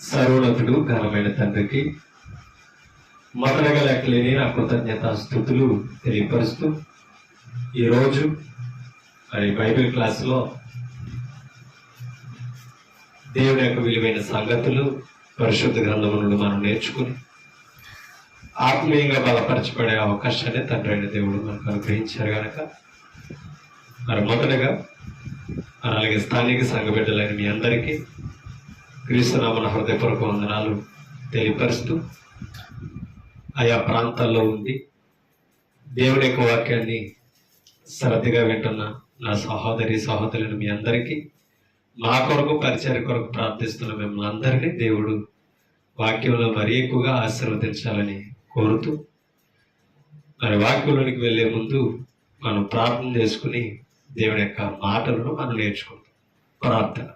సర్వోన్నతుడు ఘనమైన తండ్రికి మొదలగా లెక్కలేని నా కృతజ్ఞత స్థుతులు తెలియపరుస్తూ ఈరోజు మరి బైబిల్ క్లాసులో దేవుని యొక్క విలువైన సంగతులు పరిశుద్ధ గ్రంథము నుండి మనం నేర్చుకుని ఆత్మీయంగా బలపరచబడే అవకాశాన్ని తండ్రి అయిన దేవుడు మనకు అనుగ్రహించారు కనుక మరి మొదటగా అలాగే స్థానిక సంఘ బిడ్డలైన మీ అందరికీ క్రీస్తునామన హృదయపూర్వక వందనాలు తెలియపరుస్తూ ఆయా ప్రాంతాల్లో ఉండి దేవుని యొక్క వాక్యాన్ని శ్రద్ధగా వింటున్న నా సహోదరి సహోదరులను మీ అందరికీ మా కొరకు పరిచయ కొరకు ప్రార్థిస్తున్న మిమ్మల్ని అందరినీ దేవుడు వాక్యంలో మరీ ఎక్కువగా ఆశీర్వదించాలని కోరుతూ మరి వాక్యంలోనికి వెళ్ళే ముందు మనం ప్రార్థన చేసుకుని దేవుని యొక్క మాటలను మనం నేర్చుకుంటాం. ప్రార్థన.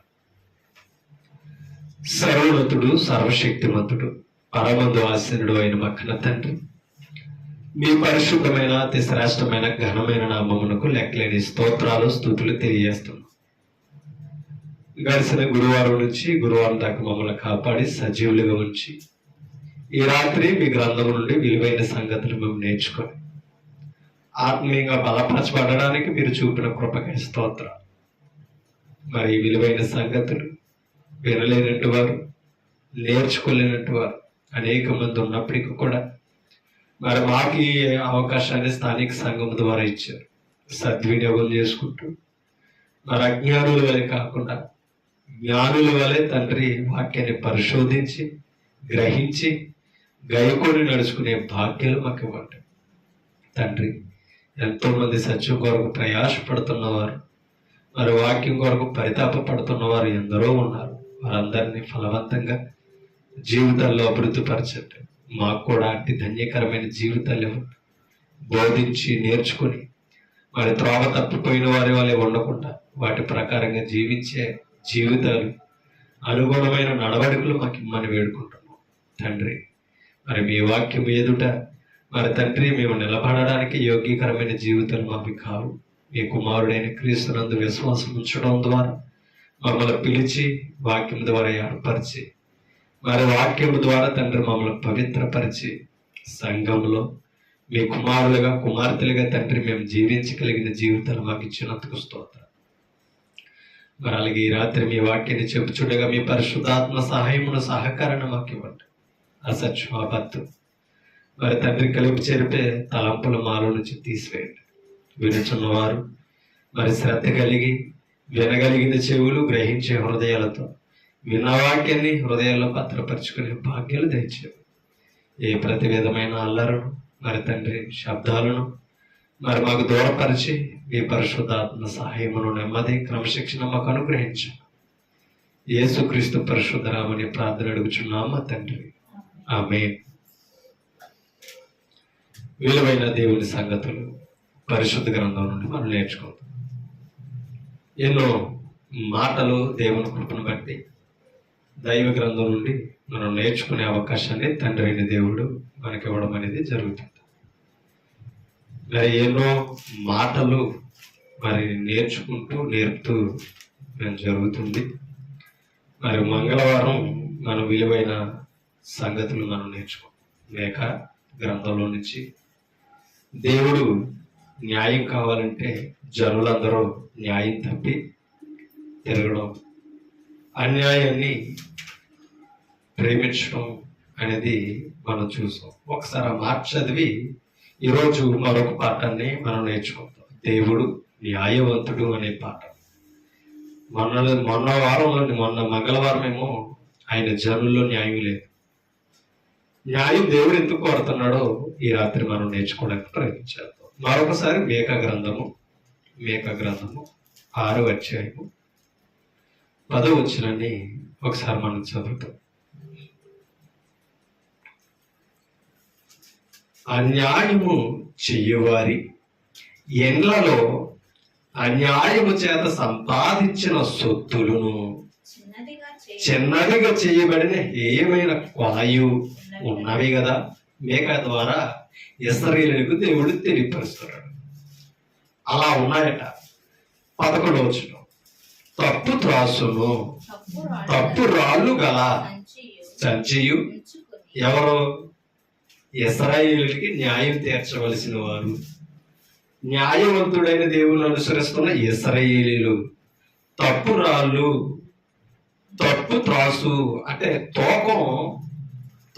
సర్వోన్నతుడు సర్వశక్తిమంతుడు పరమందు ఆసీనుడు అయిన మా కన్న తండ్రి, మీ పరిశుద్ధమైన అతి శ్రేష్టమైన ఘనమైన నామమునకు లెక్కలేని స్తోత్రాలు స్తుతులు తెలియజేస్తున్నాం. గడిచిన గురువారం నుంచి గురువారం దాకా మమ్మల్ని కాపాడి సజీవులుగా ఉంచి ఈ రాత్రి మీ గ్రంథం నుండి విలువైన సంగతులు మేము నేర్చుకొని ఆత్మీయంగా బలపరచబడడానికి మీరు చూపిన కృపకై స్తోత్రాలు. మరి ఈ విలువైన సంగతులు వినలేనట్టు వారు, నేర్చుకోలేనట్టు వారు అనేక మంది ఉన్నప్పటికీ కూడా మరి మాకు ఈ అవకాశాన్ని స్థానిక సంఘం ద్వారా ఇచ్చారు. సద్వినియోగం చేసుకుంటూ మరి అజ్ఞానుల వలె కాకుండా జ్ఞానుల వలె తండ్రి వాక్యాన్ని పరిశోధించి గ్రహించి గైకొని నడుచుకునే భాగ్యాలు మాకు ఇవ్వండి తండ్రి. ఎంతో మంది సత్యం కొరకు ప్రయాసపడుతున్నవారు, మరి వాక్యం కొరకు పరితాపపడుతున్నవారు ఎందరో ఉన్నారు. వారందరినీ ఫలవంతంగా జీవితాల్లో అభివృద్ధిపరచండి. మాకు కూడా అట్టి ధన్యకరమైన జీవితాలు ఇవ్వండి. బోధించి నేర్చుకుని మరి త్రోవ తప్పిపోయిన వారి వాళ్ళే ఉండకుండా వాటి ప్రకారంగా జీవించే జీవితాలు, అనుగుణమైన నడవడికలు మాకు ఇమ్మని వేడుకుంటున్నాం తండ్రి. మరి మీ వాక్యం ఎదుట మరి తండ్రి మేము నిలబడడానికి యోగ్యకరమైన జీవితాలు మాకు కావు. మీ కుమారుడైన క్రీస్తునందు విశ్వాసం ఉంచడం ద్వారా మమ్మల్ని పిలిచి వాక్యం ద్వారా ఏర్పరిచి మరి వాక్యం ద్వారా తండ్రి మమ్మల్ని పవిత్రపరిచి సంఘంలో మీ కుమారులుగా కుమార్తెలుగా తండ్రి మేము జీవించగలిగిన జీవితాలు మాకు ఇచ్చినందుకు స్తోత్రం. మరి అలాగే ఈ రాత్రి మీ వాక్యాన్ని చెప్పుచుండగా మీ పరిశుద్ధాత్మ సహాయమును సహకారాన్ని మాకు ఇవ్వండి. అసత్యం అబద్ధం మరి తండ్రి కలిపి చెరిపే తలంపుల మాలో నుంచి తీసివేయండి. వినుచున్నవారు మరి శ్రద్ధ కలిగి వినగలిగిన చెవులు, గ్రహించే హృదయాలతో విన్న వాక్యాన్ని హృదయాల్లో భద్రపరుచుకునే భాగ్యాలు దయచేయండి. ఏ ప్రతి విధమైన అల్లరును మరి తండ్రి శబ్దాలను మరి మాకు దూరపరిచి మీ పరిశుద్ధాత్మ సహాయమును నెమ్మది క్రమశిక్షణ మాకు అనుగ్రహించండి. యేసుక్రీస్తు పరిశుద్ధ నామమున ప్రార్థన అడుగుచున్నాము తండ్రి, ఆమేన్. విలువైన దేవుని సంగతులు పరిశుద్ధ గ్రంథం నుండి మనం నేర్చుకుంటాం. ఎన్నో మాటలు దేవుని కృపను బట్టి దైవ గ్రంథం నుండి మనం నేర్చుకునే అవకాశాన్ని తండ్రి అయిన దేవుడు మనకి ఇవ్వడం అనేది జరుగుతుంది. మరి ఎన్నో మాటలు మరి నేర్పుతూ జరుగుతుంది. మరి మంగళవారం మనం విలువైన సంగతులు మనం నేర్చుకుంటాం. లేక గ్రంథంలో నుంచి దేవుడు న్యాయం కావాలంటే జనులందరూ న్యాయం తప్పి తిరగడం, అన్యాయాన్ని ప్రేమించడం అనేది మనం చూసాం. ఒకసారి ఆ మాట చదివి ఈరోజు మరొక పాఠాన్ని మనం నేర్చుకుంటాం. దేవుడు న్యాయవంతుడు అనే పాఠం. మొన్న మంగళవారం ఏమో ఆయన జనుల్లో న్యాయం లేదు. న్యాయం దేవుడు ఎందుకు కోరుతున్నాడో ఈ రాత్రి మనం నేర్చుకోవడానికి ప్రయత్నించాం. మరొకసారి మేకా గ్రంథము 6వ అధ్యాయము 10వ వచనాన్ని ఒకసారి మనం చదువుతాం. అన్యాయము చెయ్యవారి ఎండ్లలో అన్యాయము చేత సంపాదించిన సొత్తులను చిన్నదిగా చేయబడిన ఏమైనా కొలయు ఉన్నవి కదా. మేక ద్వారా ఇశ్రాయేలుకు దేవుడు తెలియపరుస్తున్నాడు. అలా ఉన్నాయట. 11వ వచనం, తప్పు త్రాసును తప్పు రాళ్ళు గల సంచియు ఎవరు? ఇశ్రాయేలుకి న్యాయం తీర్చవలసిన వారు. న్యాయవంతుడైన దేవుని అనుసరిస్తున్న ఇశ్రాయేలీలు తప్పు రాళ్ళు, తప్పు త్రాసు అంటే తూకం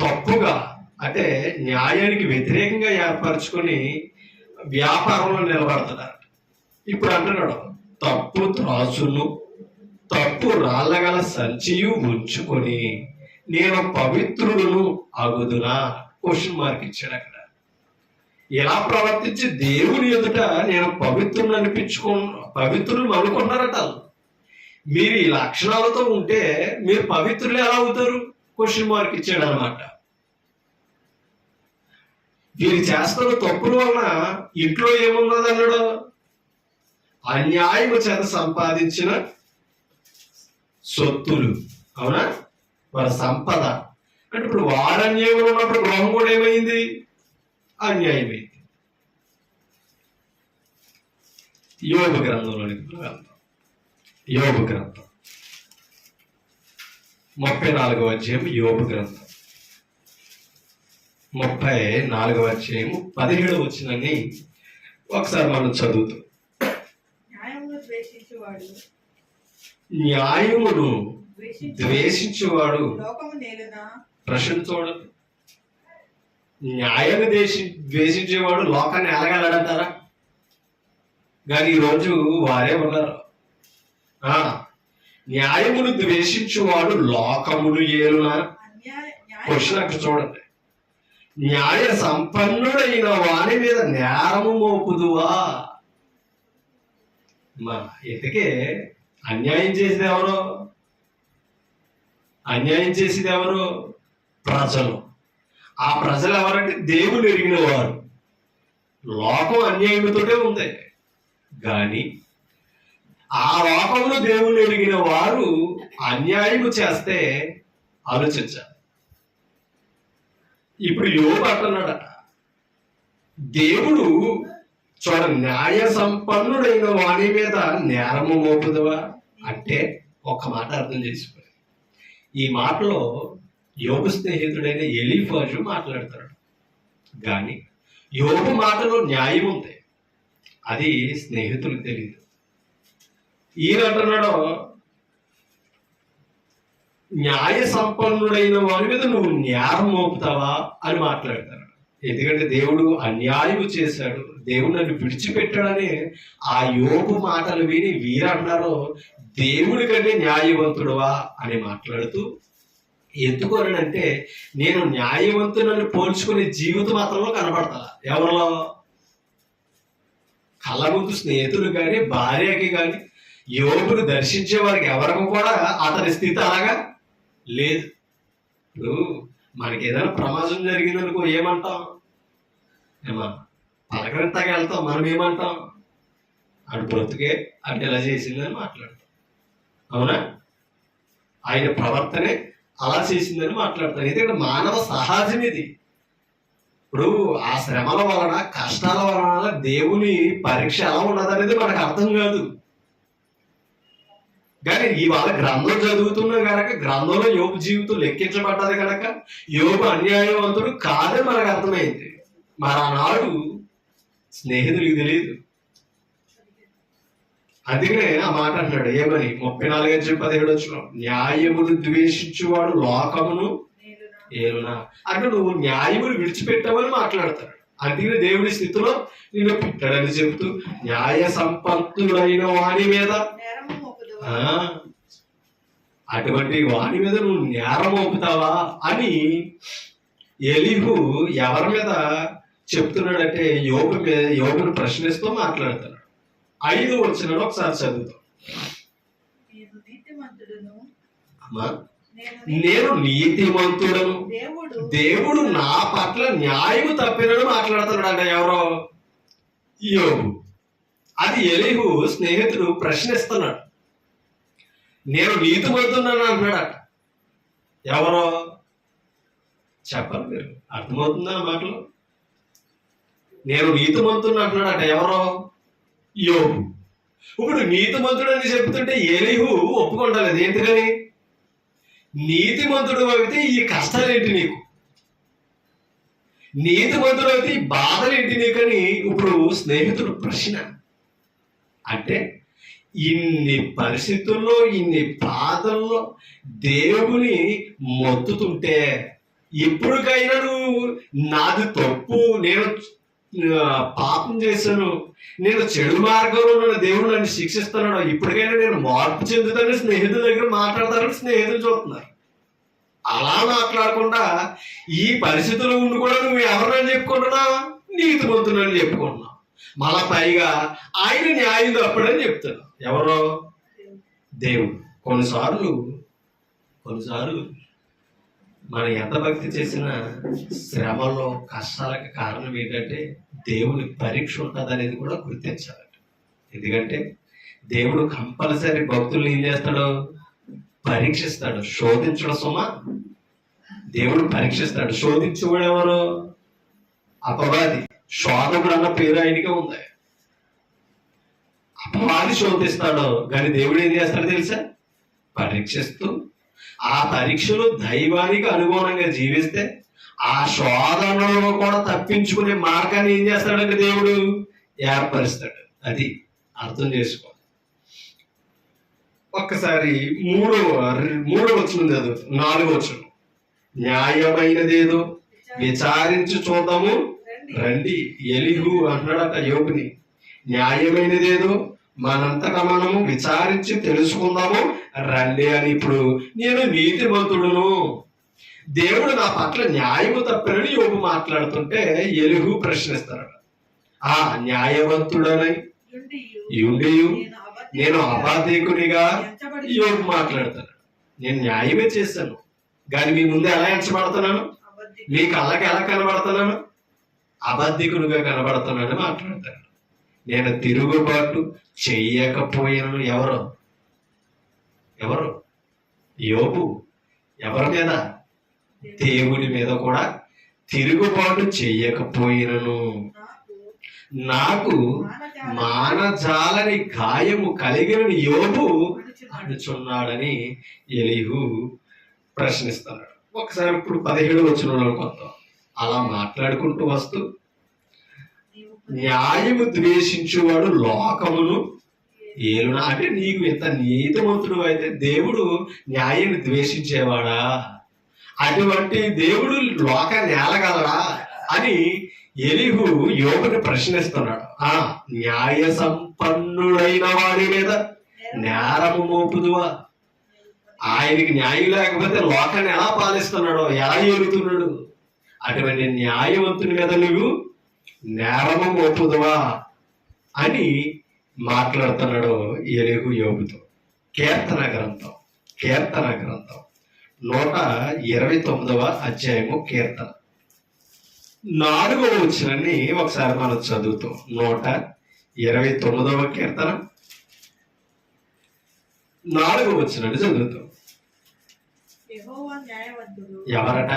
తప్పుగా అంటే న్యాయానికి వ్యతిరేకంగా ఏర్పరచుకొని వ్యాపారంలో నిలబడుతున్నారు. ఇప్పుడు అంటున్నాడు, తప్పు త్రాసును తప్పు రాళ్ళ గల సంచియు ఉంచుకొని నేను పవిత్రుడును అగుదునా? క్వశ్చన్ మార్క్ ఇచ్చాడు అక్కడ. ఎలా ప్రవర్తించి దేవుని ఎదుట నేను పవిత్రుని పవిత్రులు అనుకున్నారట. మీరు ఈ లక్షణాలతో ఉంటే మీరు పవిత్రులు ఎలా అవుతారు? క్వశ్చన్ మార్క్ ఇచ్చాడు అనమాట. వీరు చేస్తున్న తప్పుల వలన ఇంట్లో ఏమున్నది అన్నాడు? అన్యాయము చేత సంపాదించిన సొత్తులు. అవునా? వారి సంపద. అంటే ఇప్పుడు వారు అన్యాయం ఉన్నప్పుడు గృహం కూడా ఏమైంది? అన్యాయమైంది. యోబు గ్రంథంలోనికి వెళ్తాం. యోబు గ్రంథం 34వ అధ్యాయం. యోబు గ్రంథం 34వ అధ్యాయం 17వ వచనాన్ని ఒకసారి మనం చదువుతాం. న్యాయమును ద్వేషించేవాడు ప్రశ్న చూడండి. న్యాయాన్ని ద్వేషించేవాడు లోకాన్ని ఎలాగలడంటారా? కానీ ఈరోజు వారే ఉన్నారు. న్యాయమును ద్వేషించేవాడు లోకమును ఏలునా? క్వశ్చన్ అక్కడ చూడండి. న్యాయ సంపన్నుడైన వాని మీద నేరము మోపుదువా? ఎందుకే అన్యాయం చేసేది ఎవరు? అన్యాయం చేసేది ఎవరు? ప్రజలు. ఆ ప్రజలు ఎవరంటే దేవుని ఎరిగిన వారు. లోకం అన్యాయంతోటే ఉంది. కానీ ఆ లోకంలో దేవుని ఎరిగిన వారు అన్యాయము చేస్తే ఆలోచించాలి. ఇప్పుడు యోబు అంటున్నాడట, దేవుడు చూడ న్యాయ సంపన్నుడైన వాని మీద నేరము మోపుదవా అంటే ఒక్క మాట అర్థం చేసుకోవాలి. ఈ మాటలో యోబు స్నేహితుడైన ఎలీఫజు మాట్లాడతాడు. కానీ యోబు మాటలో న్యాయం ఉంది, అది స్నేహితులకు తెలియదు. ఈయన అంటున్నాడు, న్యాయ సంపన్నుడైన వారి మీద నువ్వు నేరం మోపుతావా అని మాట్లాడతాడు. ఎందుకంటే దేవుడు అన్యాయం చేశాడు, దేవుడు నన్ను విడిచిపెట్టాడని ఆ యోబు మాటలు విని వీరంటారో దేవుడి కంటే న్యాయవంతుడువా అని మాట్లాడుతూ, ఎందుకోనంటే నేను న్యాయవంతులను పోల్చుకునే జీవితం మాత్రంలో కనబడతా. ఎవరిలో? కళ్ళ ముందు స్నేహితులు కానీ భార్యకి కానీ యోబును దర్శించే వారికి ఎవరికి కూడా అతని స్థితి అలాగా లేదు. ఇప్పుడు మనకి ఏదైనా ప్రమాదం జరిగిందనుకో ఏమంటాం? పలకరింతగా వెళ్తాం. మనం ఏమంటాం? అటు బ్రతుకే అంటే ఎలా చేసిందని మాట్లాడతాం. అవునా? ఆయన ప్రవర్తనే అలా చేసిందని మాట్లాడతాం. ఎందుకంటే మానవ సహజం ఇది. ఇప్పుడు ఆ శ్రమల వలన కష్టాల వలన దేవుని పరీక్ష ఎలా ఉన్నదనేది మనకు అర్థం కాదు. కానీ ఇవాళ గ్రంథం చదువుతున్నాం కనుక, గ్రంథంలో యోబు జీవితం లెక్కించబడ్డది కనుక యోబు అన్యాయవంతుడు కాదని మనకు అర్థమైంది. మరి ఆనాడు స్నేహితుడికి తెలియదు. అందుకనే ఆ మాట అంటున్నాడు ఏమని? 34:17 న్యాయమును ద్వేషించువాడు లోకమును ఏలునా అంటే నువ్వు న్యాయమును విడిచిపెట్టావని మాట్లాడతాడు. అందుకని దేవుడి స్థితిలో నిన్ను పెట్టాడని చెబుతూ న్యాయ సంపన్నుడైన వాని మీద, అటువంటి వాని మీద నువ్వు నేరం మోపుతావా అని ఎలీహు ఎవరి మీద చెప్తున్నాడంటే యోబును ప్రశ్నిస్తూ మాట్లాడతాడు. 5వ వచనంలో ఒకసారి చదువుతాం. అమ్మా, నేను నీతిమంతుడను, దేవుడు నా పట్ల న్యాయము తప్పినను మాట్లాడుతున్నాడు అంట. ఎవరో? యోబు. అది ఎలీహు స్నేహితుడు ప్రశ్నిస్తున్నాడు. నేను నీతిమంతుడను అంటున్నాడట. ఎవరో చెప్పాలి, మీరు అర్థమవుతుందా మాటలు? నేను నీతిమంతుడు అంటున్నాడట. ఎవరో? యోబు. ఇప్పుడు నీతిమంతుడు అని చెప్తుంటే ఎలీహు ఒప్పుకుంటలేదు. ఎందుకని? నీతిమంతుడు అయితే ఈ కష్టాలేంటి నీకు, నీతిమంతుడు అయితే ఈ బాధలేంటి నీకని ఇప్పుడు స్నేహితుడు ప్రశ్న. అంటే ఇన్ని పరిస్థితుల్లో, ఇన్ని బాధల్లో దేవుని మొత్తుతుంటే ఎప్పటికైనా నువ్వు నాది తప్పు, నేను పాపం చేశాను, నేను చెడు మార్గంలో ఉన్న దేవుడు నన్ను శిక్షిస్తున్నాడు, ఇప్పటికైనా నేను మార్పు చెందుతానని స్నేహితుల దగ్గర మాట్లాడతారని స్నేహితులు చూస్తున్నారు. అలా మాట్లాడకుండా ఈ పరిస్థితుల్లో ఉండి కూడా నువ్వు ఎవరినని చెప్పుకుంటున్నావు? నీతిమంతుడని చెప్పుకుంటున్నావు. మళ్ళా పైగా ఆయన న్యాయం తప్పడని చెప్తాడు. ఎవరో? దేవుడు. కొన్నిసార్లు మనం ఎంత భక్తి చేసినా శ్రమలో, కష్టాలకు కారణం ఏంటంటే దేవుని పరీక్ష ఉంటుంది అనేది కూడా గుర్తించాలంట. ఎందుకంటే దేవుడు కంపల్సరీ భక్తుల్ని ఏం చేస్తాడు? పరీక్షిస్తాడు. శోధించడం సుమా, దేవుడు పరీక్షిస్తాడు. శోధించేవాడు ఎవరు? అపవాది. శోధకుడు అన్న పేరు ఆయనకే ఉంది. అపవాది శోధిస్తాడు, కానీ దేవుడు ఏం చేస్తాడు తెలుసా? పరీక్షిస్తూ ఆ పరీక్షలు దైవానికి అనుగుణంగా జీవిస్తే ఆ శోధనలో కూడా తప్పించుకునే మార్గాన్ని ఏం చేస్తాడంటే దేవుడు ఏర్పరుస్తాడు. అది అర్థం చేసుకో. ఒక్కసారి మూడో వచనం చదువు, 4వ వచనం. న్యాయమైనదేదో విచారించి చూద్దాము రండి. ఎలీహు అంటున్నాడట యోబుని, న్యాయమైనదేదో మనంతటా మనము విచారించి తెలుసుకుందాము రండి అని. ఇప్పుడు నేను నీతిమంతుడును, దేవుడు నా పట్ల న్యాయము తప్పనని యోబు మాట్లాడుతుంటే ఎలీహు ప్రశ్నిస్తారట, ఆ న్యాయవంతుడనై యుండియు నేను అబాధికునిగా యోబు మాట్లాడతాను. నేను న్యాయమే చేశాను, కానీ మీ ముందు ఎలా ఎంచబడుతున్నాను? మీ కళ్ళకి ఎలా కనబడుతున్నాను? అబద్ధికునిగా కనబడుతున్నాను మాట్లాడతాను. నేను తిరుగుబాటు చెయ్యకపోయాను. ఎవరు? యోబు. ఎవరి మీద? దేవుని మీద కూడా తిరుగుబాటు చెయ్యకపోయినను నాకు మానజాలని గాయము కలిగిన యోబు అనుచున్నాడని ఎలీహు ప్రశ్నిస్తున్నాడు. ఒకసారి ఇప్పుడు 17వ వచనంలో కొత్త అలా మాట్లాడుకుంటూ వస్తూ, న్యాయము ద్వేషించువాడు లోకమును ఏలునా. అంటే నీకు ఎంత నీతిమంతుడు అయితే దేవుడు న్యాయాన్ని ద్వేషించేవాడా? అటువంటి దేవుడు లోకాన్ని ఏలగలడా అని ఎలీహు యోబుని ప్రశ్నిస్తున్నాడు. ఆ న్యాయ సంపన్నుడైన వాడి మీద నేరము మోపుదువా? ఆయనకి న్యాయం లేకపోతే లోకాన్ని ఎలా పాలిస్తున్నాడో, ఎలా ఏలుతున్నాడు? అటువంటి న్యాయవంతుని మీద నువ్వు నేరము మోపుదువా అని మాట్లాడుతున్నాడు ఎలీహు యోబుతో. కీర్తన గ్రంథం 129వ అధ్యాయము కీర్తన 4వ వచనాన్ని ఒకసారి మనం చదువుతాం. 129వ కీర్తన 4వ వచనాన్ని చదువుతాం. ఎవరట?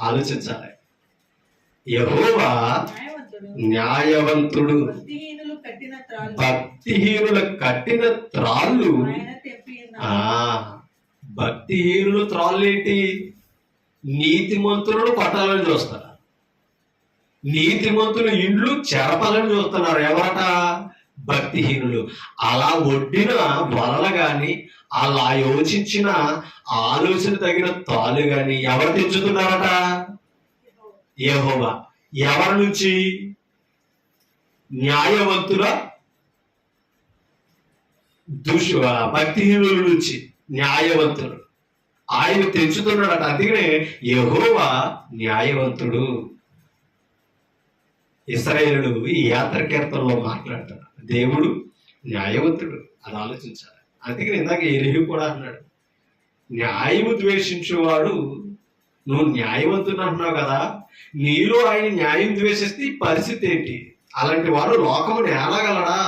ఆలోచించాలి. యెహోవా న్యాయవంతుడు, భక్తిహీనుల కట్టిన త్రాళ్ళు. భక్తిహీనులు త్రాళ్ళు ఏంటి? నీతిమంతులను కొట్టాలని చూస్తారు, నీతిమంతులు ఇండ్లు చెరపాలని చూస్తున్నారు. ఎవరట? భక్తిహీనులు. అలా ఒడ్డిన వలలు గాని, అలా యోచించిన ఆలోచన తగిన తాళ్ళు గాని ఎవరు తెచ్చుతున్నారట? యెహోవా. ఎవరి నుంచి? న్యాయవంతుల భక్తిహీనుల నుంచి న్యాయవంతులు ఆయన తెచ్చుతున్నాడట. అందుకనే యెహోవా న్యాయవంతుడు. ఇశ్రాయేలులు ఈ యాత్ర కీర్తనలో మాట్లాడతారు, దేవుడు న్యాయవంతుడు. అది ఆలోచించాలి. అందుకని ఇందాక ఎలీహు కూడా అన్నాడు, న్యాయము ద్వేషించేవాడు, నువ్వు న్యాయవంతుడు అంటున్నావు కదా, నీలో ఆయన న్యాయం ద్వేషిస్తే ఈ పరిస్థితి ఏంటి? అలాంటి వాడు లోకము నేలగలడా?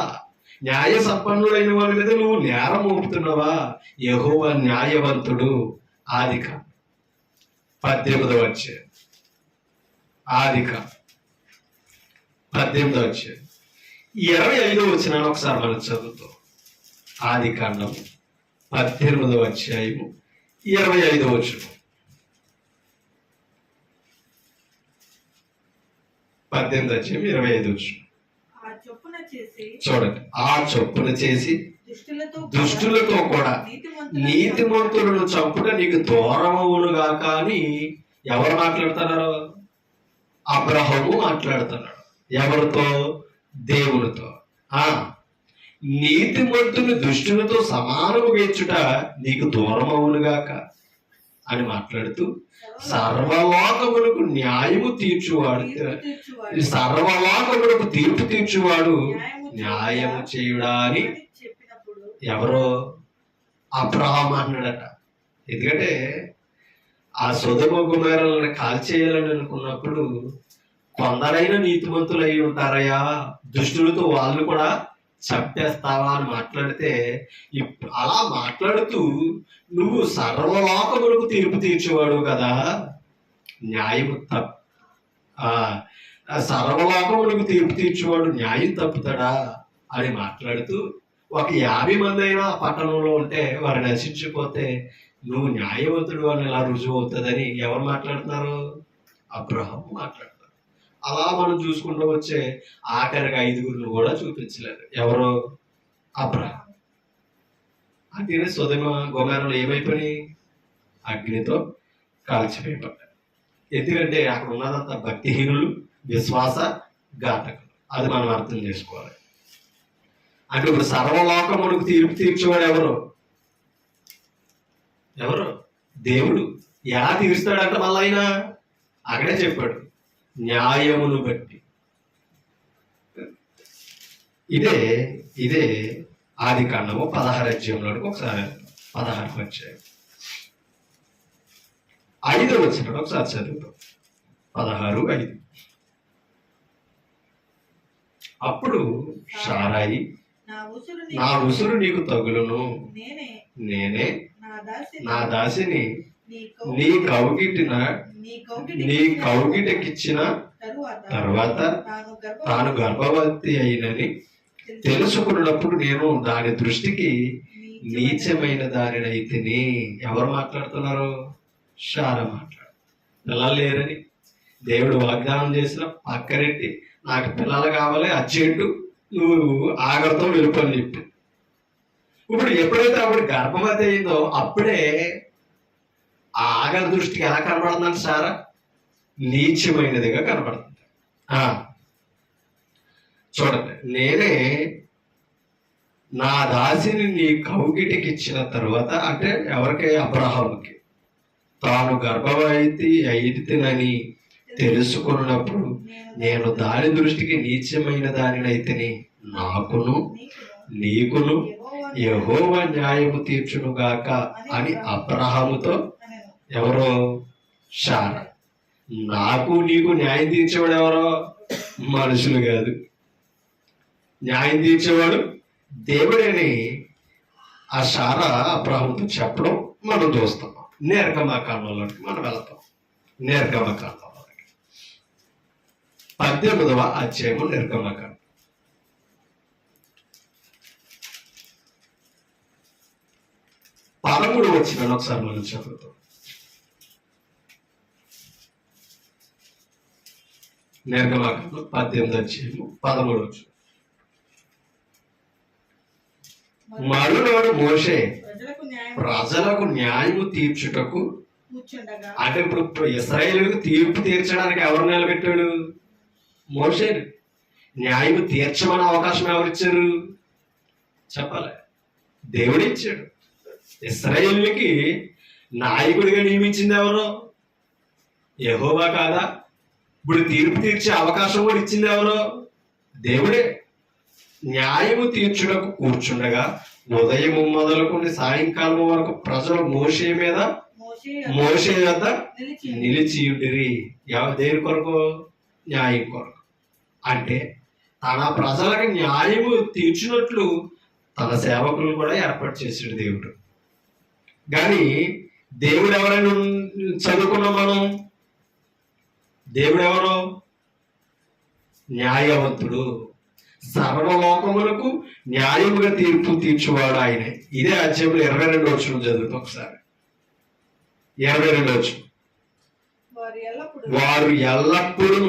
న్యాయ సంపన్నుడైన వారి మీద నువ్వు నేరం మోపుతున్నావా? యెహోవా న్యాయవంతుడు. ఆదిక 18వ అధ్యాయం, ఆదిక 18వ అధ్యాయం 25వ వచనాన్ని ఒకసారి మనం చదువుతాం. ఆదికాండం 18వ అధ్యాయము 25వ వచనం, 18వ అధ్యాయం 25వ వచనం చూడండి. ఆ చొప్పున చేసి దుష్టులతో కూడా నీతిమంతులను చంపుట నీకు దూరమవునుగా. కానీ ఎవరు మాట్లాడుతున్నారు? అబ్రహాము మాట్లాడుతున్నాడు. ఎవరితో? దేవునితో. నీతిమంతుని దుష్టులతో సమానము వేచుట నీకు దూరమవునుగాక అని మాట్లాడుతూ సర్వలోకములకు న్యాయము తీర్చువాడు, సర్వలోకములకు తీర్పు తీర్చువాడు న్యాయము చేయుడా అని ఎవరో అబ్రహాం అన్నాడట. ఎందుకంటే ఆ సొదొమ గొమొర్రాలను కాల్చేయాలని అనుకున్నప్పుడు కొందరైనా నీతిమంతులు అయి ఉంటారయ్యా, దుష్టులతో వాళ్ళు కూడా చంపేస్తావా అని మాట్లాడితే, అలా మాట్లాడుతూ నువ్వు సర్వలోకములకు తీర్పు తీర్చేవాడు కదా, న్యాయము సర్వలోకములకు తీర్పు తీర్చేవాడు న్యాయం తప్పుతాడా అని మాట్లాడుతూ, ఒక 50 మంది అయినా పట్టణంలో ఉంటే వారు నశించిపోతే నువ్వు న్యాయవంతుడు అని ఎలా రుజువు అవుతుందని ఎవరు మాట్లాడుతున్నారు? అబ్రహాం మాట్లాడుతున్నారు. అలా మనం చూసుకుంటూ వచ్చే ఆఖరికి 5గురిని కూడా చూపించలేదు. ఎవరు? అబ్రహాం. అందుకని సొదొమ గొమొర్రాలు ఏమైపోయి అగ్నితో కాల్చివేయబడ్డారు. ఎందుకంటే అక్కడ ఉన్నదంతా భక్తిహీనులు, విశ్వాస ఘాతకులు. అది మనం అర్థం చేసుకోవాలి. అంటే ఇప్పుడు సర్వలోకములకు తీర్పు తీర్చేవాడు ఎవరు? ఎవరు? దేవుడు. ఎలా తీరుస్తాడంట? మళ్ళీ ఆయన అక్కడే చెప్పాడు, న్యాయమును బట్టి. ఇదే ఆది కాండము 16వ అధ్యాయంలోనికి ఒకసారి 16వ అధ్యాయం 5వ వచనం ఒకసారి చదువుతాం. 16:5. అప్పుడు షారాయి, నా ఉసురు నీకు తగులును, నేనే నా దాసిని నీ కౌగిటకిచ్చిన తరువాత తాను గర్భవతి అయినని తెలుసుకున్నప్పుడు నేను దాని దృష్టికి నీచమైన దానినైతిని. ఎవరు మాట్లాడుతున్నారు? షారా మాట్లాడు. పిల్లలు లేరని దేవుడు వాగ్దానం చేసిన పక్కనెట్టి నాకు పిల్లలు కావాలి అర్జెంటు, నువ్వు ఆగర్తో వెళ్ళిపోని చెప్పి. ఇప్పుడు ఎప్పుడైతే ఆవిడ గర్భవతి అయిందో అప్పుడే ఆ ఆగర్ దృష్టికి ఎలా కనబడుతుందంటే సారా నీచమైనదిగా కనబడుతుంది. చూడండి, నేనే నా దాసిని నీ కౌగిటికి ఇచ్చిన తర్వాత, అంటే ఎవరికి? అబ్రహాముకి. తాను గర్భవతి అయితినని తెలుసుకున్నప్పుడు నేను దాని దృష్టికి నీచమైన దానినైతిని, నాకును నీకును యెహోవా న్యాయము తీర్చునుగాక అని అబ్రహాముతో ఎవరో? షారా. నాకు నీకు న్యాయం తీర్చేవాడు ఎవరో? మనుషులు కాదు, న్యాయం తీర్చేవాడు దేవుడని ఆ షారా అబ్రహాముతో చెప్పడం మనం చూస్తాం. నిర్గమకాండంలోకి మనం వెళతాం. నిర్గమకాండంలోకి 18వ అధ్యాయము నిర్గమకాండం 13 వచనాన్ని ఒకసారి మనం చదువుతాం. నిర్గమకాండం 18వ అధ్యాయము 13వ వచనం. మరునాడు మోషే ప్రజలకు న్యాయము తీర్చుటకు, అంటే ఇప్పుడు ఇశ్రాయేలుకు తీర్పు తీర్చడానికి ఎవరు నిలబెట్టాడు? మోషే. న్యాయము తీర్చమని అవకాశం ఎవరిచ్చారు? చెప్పాలి, దేవుడు ఇచ్చాడు. ఇశ్రాయేలుకి నాయకుడిగా నియమించింది ఎవరు? యెహోవా కాదా? ఇప్పుడు తీర్పు తీర్చే అవకాశం కూడా ఇచ్చింది ఎవరు? దేవుడే. న్యాయము తీర్చుటకు కూర్చుండగా ఉదయం మొదలుకొని సాయంకాలం వరకు ప్రజలు మోషే వద్ద నిలిచియుండిరి. దేని కొరకు? న్యాయం కొరకు. అంటే తన ప్రజలకు న్యాయము తీర్చినట్లు తన సేవకులను కూడా ఏర్పాటు చేసాడు దేవుడు. కానీ దేవుడు ఎవరైనా చదువుకున్నాం మనం? దేవుడు ఎవరు? న్యాయవంతుడు. సర్వలోకములకు న్యాయముగా తీర్పు తీర్చువాడు ఆయనే. ఇదే అధ్యాయంలో 22వ వచనం చదువుతాం ఒకసారి. 22 వారు ఎల్లప్పుడూ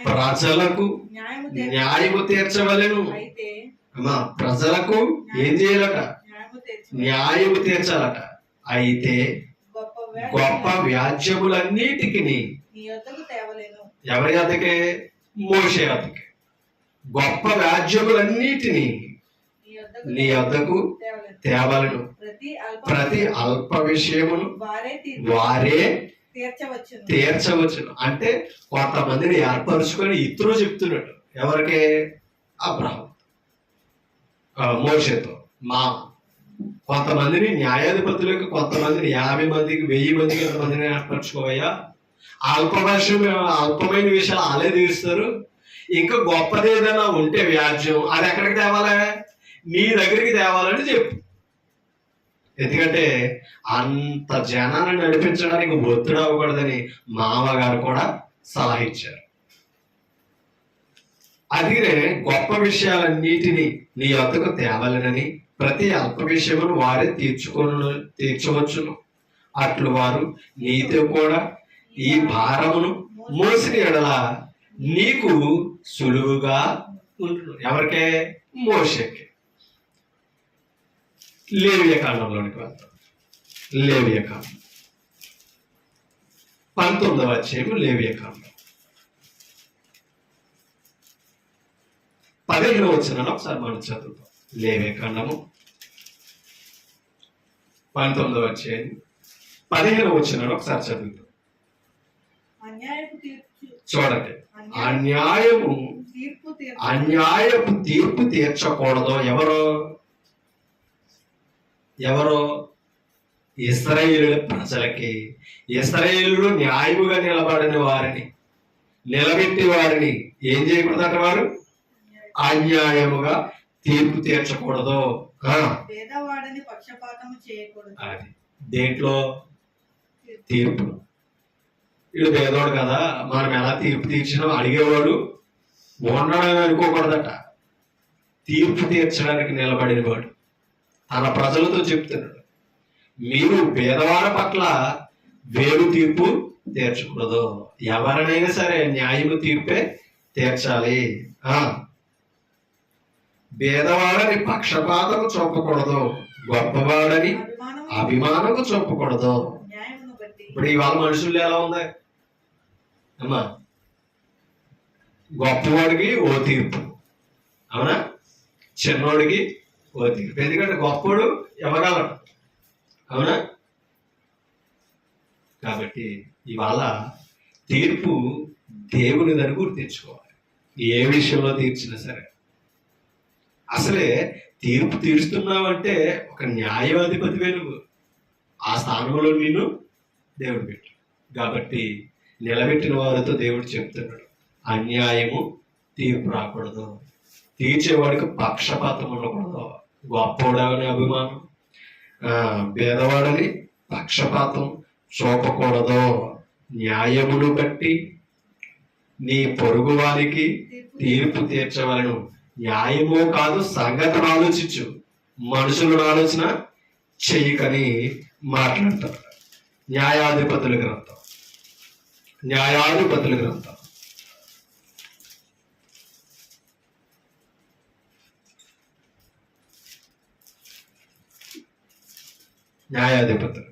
ప్రజలకు న్యాయము తీర్చవలెను. అమ్మా, ప్రజలకు ఏం చేయాలట? న్యాయము తీర్చాలట. అయితే గొప్ప వ్యాజ్యములన్నిటికి ఎవరి వద్దకే? మోషే వద్దకే. గొప్ప వ్యాజ్యములన్నిటినీ నీ వద్దకు తేవలను. ప్రతి అల్ప విషయమును వారే తీర్చవచ్చును. అంటే కొంతమందిని ఏర్పరుచుకొని ఇతరులు చెప్తున్నాడు. ఎవరికి? అబ్రహాం మోషేతో కొంతమందిని న్యాయాధిపతులకు, కొంతమందిని 50 మందికి, 1000 మందికి, ఎంతమందిని ఏర్పరచుకోవయ్యా. అల్పమైన విషయాలు వాళ్ళే తీరుస్తారు. ఇంకా గొప్పది ఏదైనా ఉంటే వ్యాజ్యం, అది ఎక్కడికి తేవాలా? నీ దగ్గరికి తేవాలని చెప్పు. ఎందుకంటే అంత జనాన్ని నడిపించడానికి ఒత్తిడి అవ్వకూడదని మామగారు కూడా సలహా ఇచ్చారు. అదినే గొప్ప విషయాలన్నిటినీ నీ వద్దకు తేవాలనని ప్రతి అల్ప విషయమును వారే తీర్చవచ్చును. అట్లు వారు నీతో కూడా ఈ భారమును మోసిన ఎడల నీకు సులువుగా ఉంటుంది. ఎవరికే? మోషేకి. లేవియ కాండంలోనికి వెళ్తాం. లేవియ కాండం 19వ అధ్యాయము. లేవియ కాండం 15వ వచనాన్ని ఒకసారి మనం చదువుతాం. లేవియ కాండము 19వ అధ్యాయం 15వ వచనాన్ని ఒకసారి చదువుతాం. చూడండి, అన్యాయపు తీర్పు తీర్చకూడదు. ఎవరో ఇశ్రాయేలు ప్రజలకి, ఇశ్రాయేలు న్యాయముగా నిలబడిన వారిని, నిలబెట్టి వారిని ఏం చేయకూడదట? వారు అన్యాయముగా తీర్పు తీర్చకూడదు. అది దేంట్లో? తీర్పు. వీడు పేదోడు కదా, మనం ఎలా తీర్పు తీర్చినా అడిగేవాడు ఉండడని అనుకోకూడదట. తీర్పు తీర్చడానికి నిలబడిన వాడు తన ప్రజలతో చెప్తున్నాడు, మీరు పేదవారి పట్ల వేరు తీర్పు తీర్చకూడదు. ఎవరినైనా సరే న్యాయము తీర్పే తీర్చాలి. పేదవాడని పక్షపాతము చూపకూడదు, గొప్పవాడని అభిమానము చూపకూడదు. ఇప్పుడు ఇవాళ మనుషులు ఎలా ఉంది అమ్మా? గొప్పవాడికి ఓ తీర్పు, అవునా? చిన్నోడికి ఓ తీర్పు. ఎందుకంటే గొప్పవాడు ఇవ్వగలడు, అవునా? కాబట్టి ఇవాళ తీర్పు దేవుని దాన్ని గుర్తించుకోవాలి. ఏ విషయంలో తీర్చినా సరే. అసలే తీర్పు తీరుస్తున్నావంటే ఒక న్యాయాధిపతివే నువ్వు. ఆ స్థానంలో నిన్ను దేవుడు పెట్టు. కాబట్టి నిలబెట్టిన వారితో దేవుడు చెప్తున్నాడు, అన్యాయము తీర్పు రాకూడదు, తీర్చేవాడికి పక్షపాతం ఉండకూడదు. గొప్పవాడని అభిమానం, పేదవాడని పక్షపాతం చూపకూడదు. న్యాయమును బట్టి నీ పొరుగు వారికి తీర్పు తీర్చవలను. న్యాయమో కాదు, సంగతిని ఆలోచించు, మనుషులను ఆలోచన చెయ్యకని మాట్లాడతారు. న్యాయాధిపతుల గ్రంథం, న్యాయాధిపతుల గ్రంథం న్యాయాధిపతులు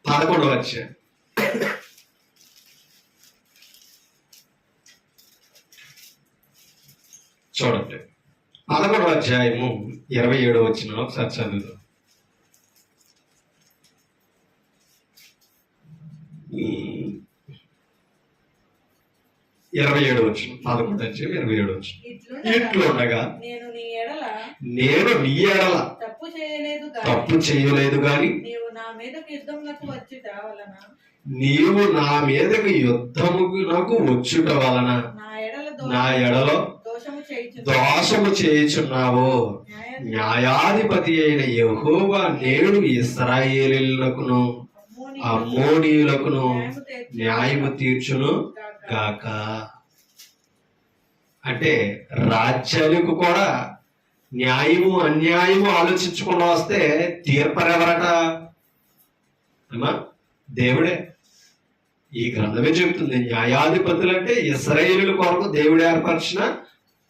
11వ అధ్యాయం. చూడండి, 11వ అధ్యాయము 27వ వచనం ఒకసారి చదువుదాం. 27వ వచనం, 11వ అధ్యాయం 27వ వచనం. ఇట్లుండగా నేను నీ ఎడల తప్పు చేయలేదు గాని నీవు నా మీదకు యుద్ధమునకు వచ్చుట వలన నా ఎడలో దోషము చేయుచున్నావు. న్యాయాధిపతి అయిన యెహోవా నేడు ఇశ్రాయేలీయులకును అమ్మోనీయులకును న్యాయము తీర్చును గాక. అంటే రాజ్యాలకు కూడా న్యాయము అన్యాయము ఆలోచించకుండా వస్తే తీర్పరెవరట? అమ్మా దేవుడే. ఈ గ్రంథమే చెబుతుంది న్యాయాధిపతులు అంటే ఇశ్రాయేలుల కొరకు దేవుడు ఏర్పరిచిన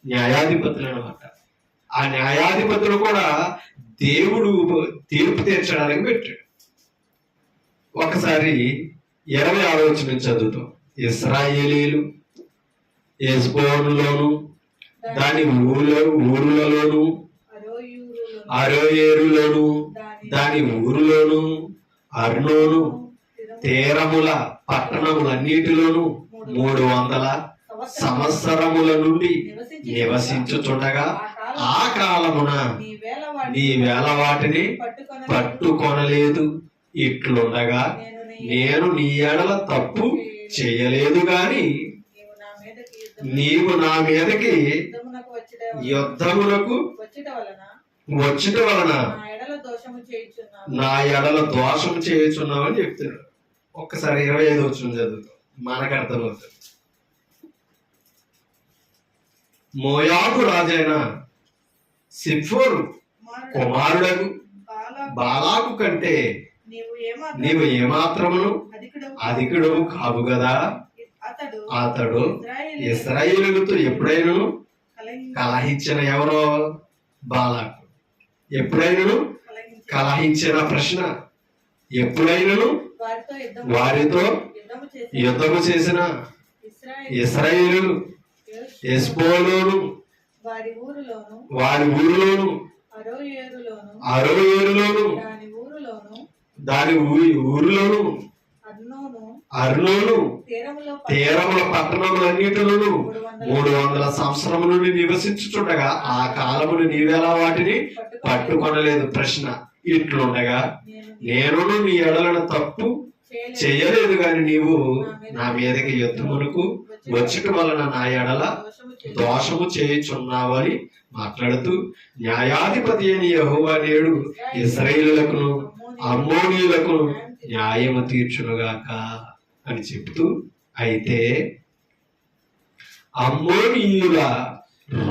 న్యాయాధిపతులు అన్నమాట. ఆ న్యాయాధిపతులు కూడా దేవుడు తీర్పు తీర్చడానికి పెట్టాడు. ఒకసారి 26వ వచనం చదువుతాం. ఇశ్రాయేలీలు హెష్బోనులోను దాని ఊరులలోను అరోయేరులోను దాని ఊరులోను అర్నోను తీరముల పట్టణములన్నిటిలోను 300 సంవత్సరముల నుండి నివసించుచుండగా ఆ కాలమున నీ వేల వాటిని పట్టుకొనలేదు. ఇట్లుండగా నేను నీ ఎడల తప్పు చేయలేదు గాని నీవు నా మీదకి యుద్ధమునకు వచ్చుట వలన నా ఎడల దోషము చేయుచున్నావు అని చెప్తున్నాడు. ఒక్కసారి 25వ వచనం చదువుతాం, మనకు అర్థమవుతుంది. మోయాబు రాజైన సిఫోరు కుమారుడకు బాలాకు కంటే నీవు ఏమాత్రమును అధికుడవు కావు కదా. అతడు ఇశ్రాయేలులతో ఎప్పుడైనా కలహించిన ఎవరో బాలాకు. ఎప్పుడైనా కలహించిన ప్రశ్న, ఎప్పుడైనా వారితో యుద్ధము చేసిన ఇశ్రాయేలు హెష్బోనులోను వారి ఊరిలోను అరోయేరులోను దాని ఊరిలోను అర్నోను తీరముల పట్టణములన్నిటిలోను 300 సంవత్సరముల నుండి నివసించుచుండగా ఆ కాలమును నీవెలా వాటిని పట్టుకొనలేదు. ప్రశ్న, ఇట్లుండగా నేను నీ ఎడలను తప్పు చేయలేదు గాని నీవు నా మీదకి యుద్ధమునకు వచ్చుట వలన నా ఎడల దోషము చేయుచున్నావని మాట్లాడుతూ, న్యాయాధిపతి అయిన యెహోవా నేడు ఇశ్రాయేలులకును అమ్మోనీయులకు న్యాయము తీర్చునుగాక అని చెప్తూ, అయితే అమ్మోనీయుల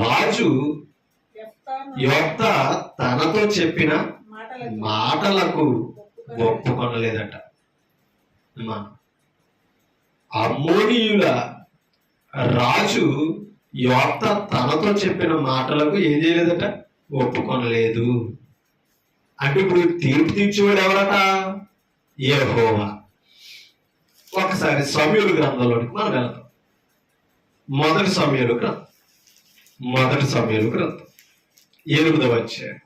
రాజు యెఫ్తా తనతో చెప్పిన మాటలకు ఒప్పుకొనలేదట. అమ్మోనీయుల రాజు యెఫ్తా తనతో చెప్పిన మాటలకు ఏం చేయలేదట, ఒప్పుకొనలేదు. అంటే ఇప్పుడు తీర్పు తీర్చేవాడు ఎవరట? యెహోవా. ఒకసారి సమూయేలు గ్రంథంలోనికి మనం వెళ్తాం. మొదటి సమూయేలు గ్రంథం 8వ అధ్యాయం.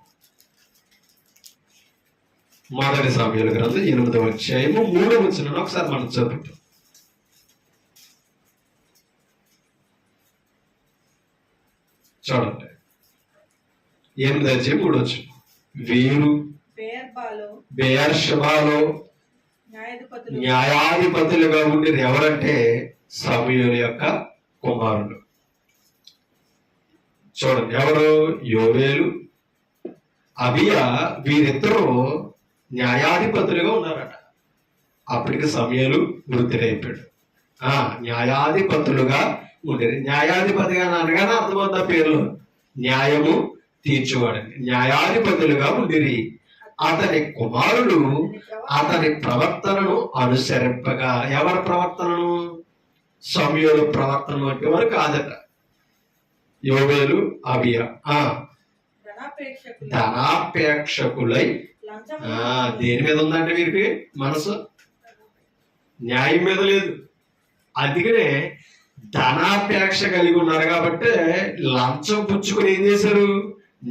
మొదటి సమూయేలు గ్రంథం 8వ అధ్యాయము 3వ వచనం ఒకసారి మనం చదువుతాం. చూడండి, 8వ అధ్యాయం 3వ వచనం. వీరు బెయేర్షెబాలో న్యాయాధిపతులుగా ఉండేది ఎవరంటే సమూయేలు యొక్క కుమారులు. చూడండి, ఎవరు? యోవేలు, అబియా. వీరిద్దరూ న్యాయాధిపతులుగా ఉన్నారట. అప్పటికి సమూయేలు వృద్ధుడైపోయాడు. న్యాయాధిపతులుగా ఉండేది. న్యాయాధిపతిగా అనగానే అర్థమవుతా పేర్లు, న్యాయము తీర్చువాడని. న్యాయాధిపతులుగా ఉండిరి. అతని కుమారులు అతని ప్రవర్తనను అనుసరింపగా, ఎవరి ప్రవర్తనను? సమూయేలు ప్రవర్తన వంటి వారు కాదట. యోవేలు, అబియా ధనాపేక్షకులై. దేని మీద ఉందంటే వీరికి మనసు? న్యాయం మీద లేదు. అందుకనే ధనాపేక్ష కలిగి ఉన్నారు కాబట్టి లంచం పుచ్చుకొని ఏం చేశారు?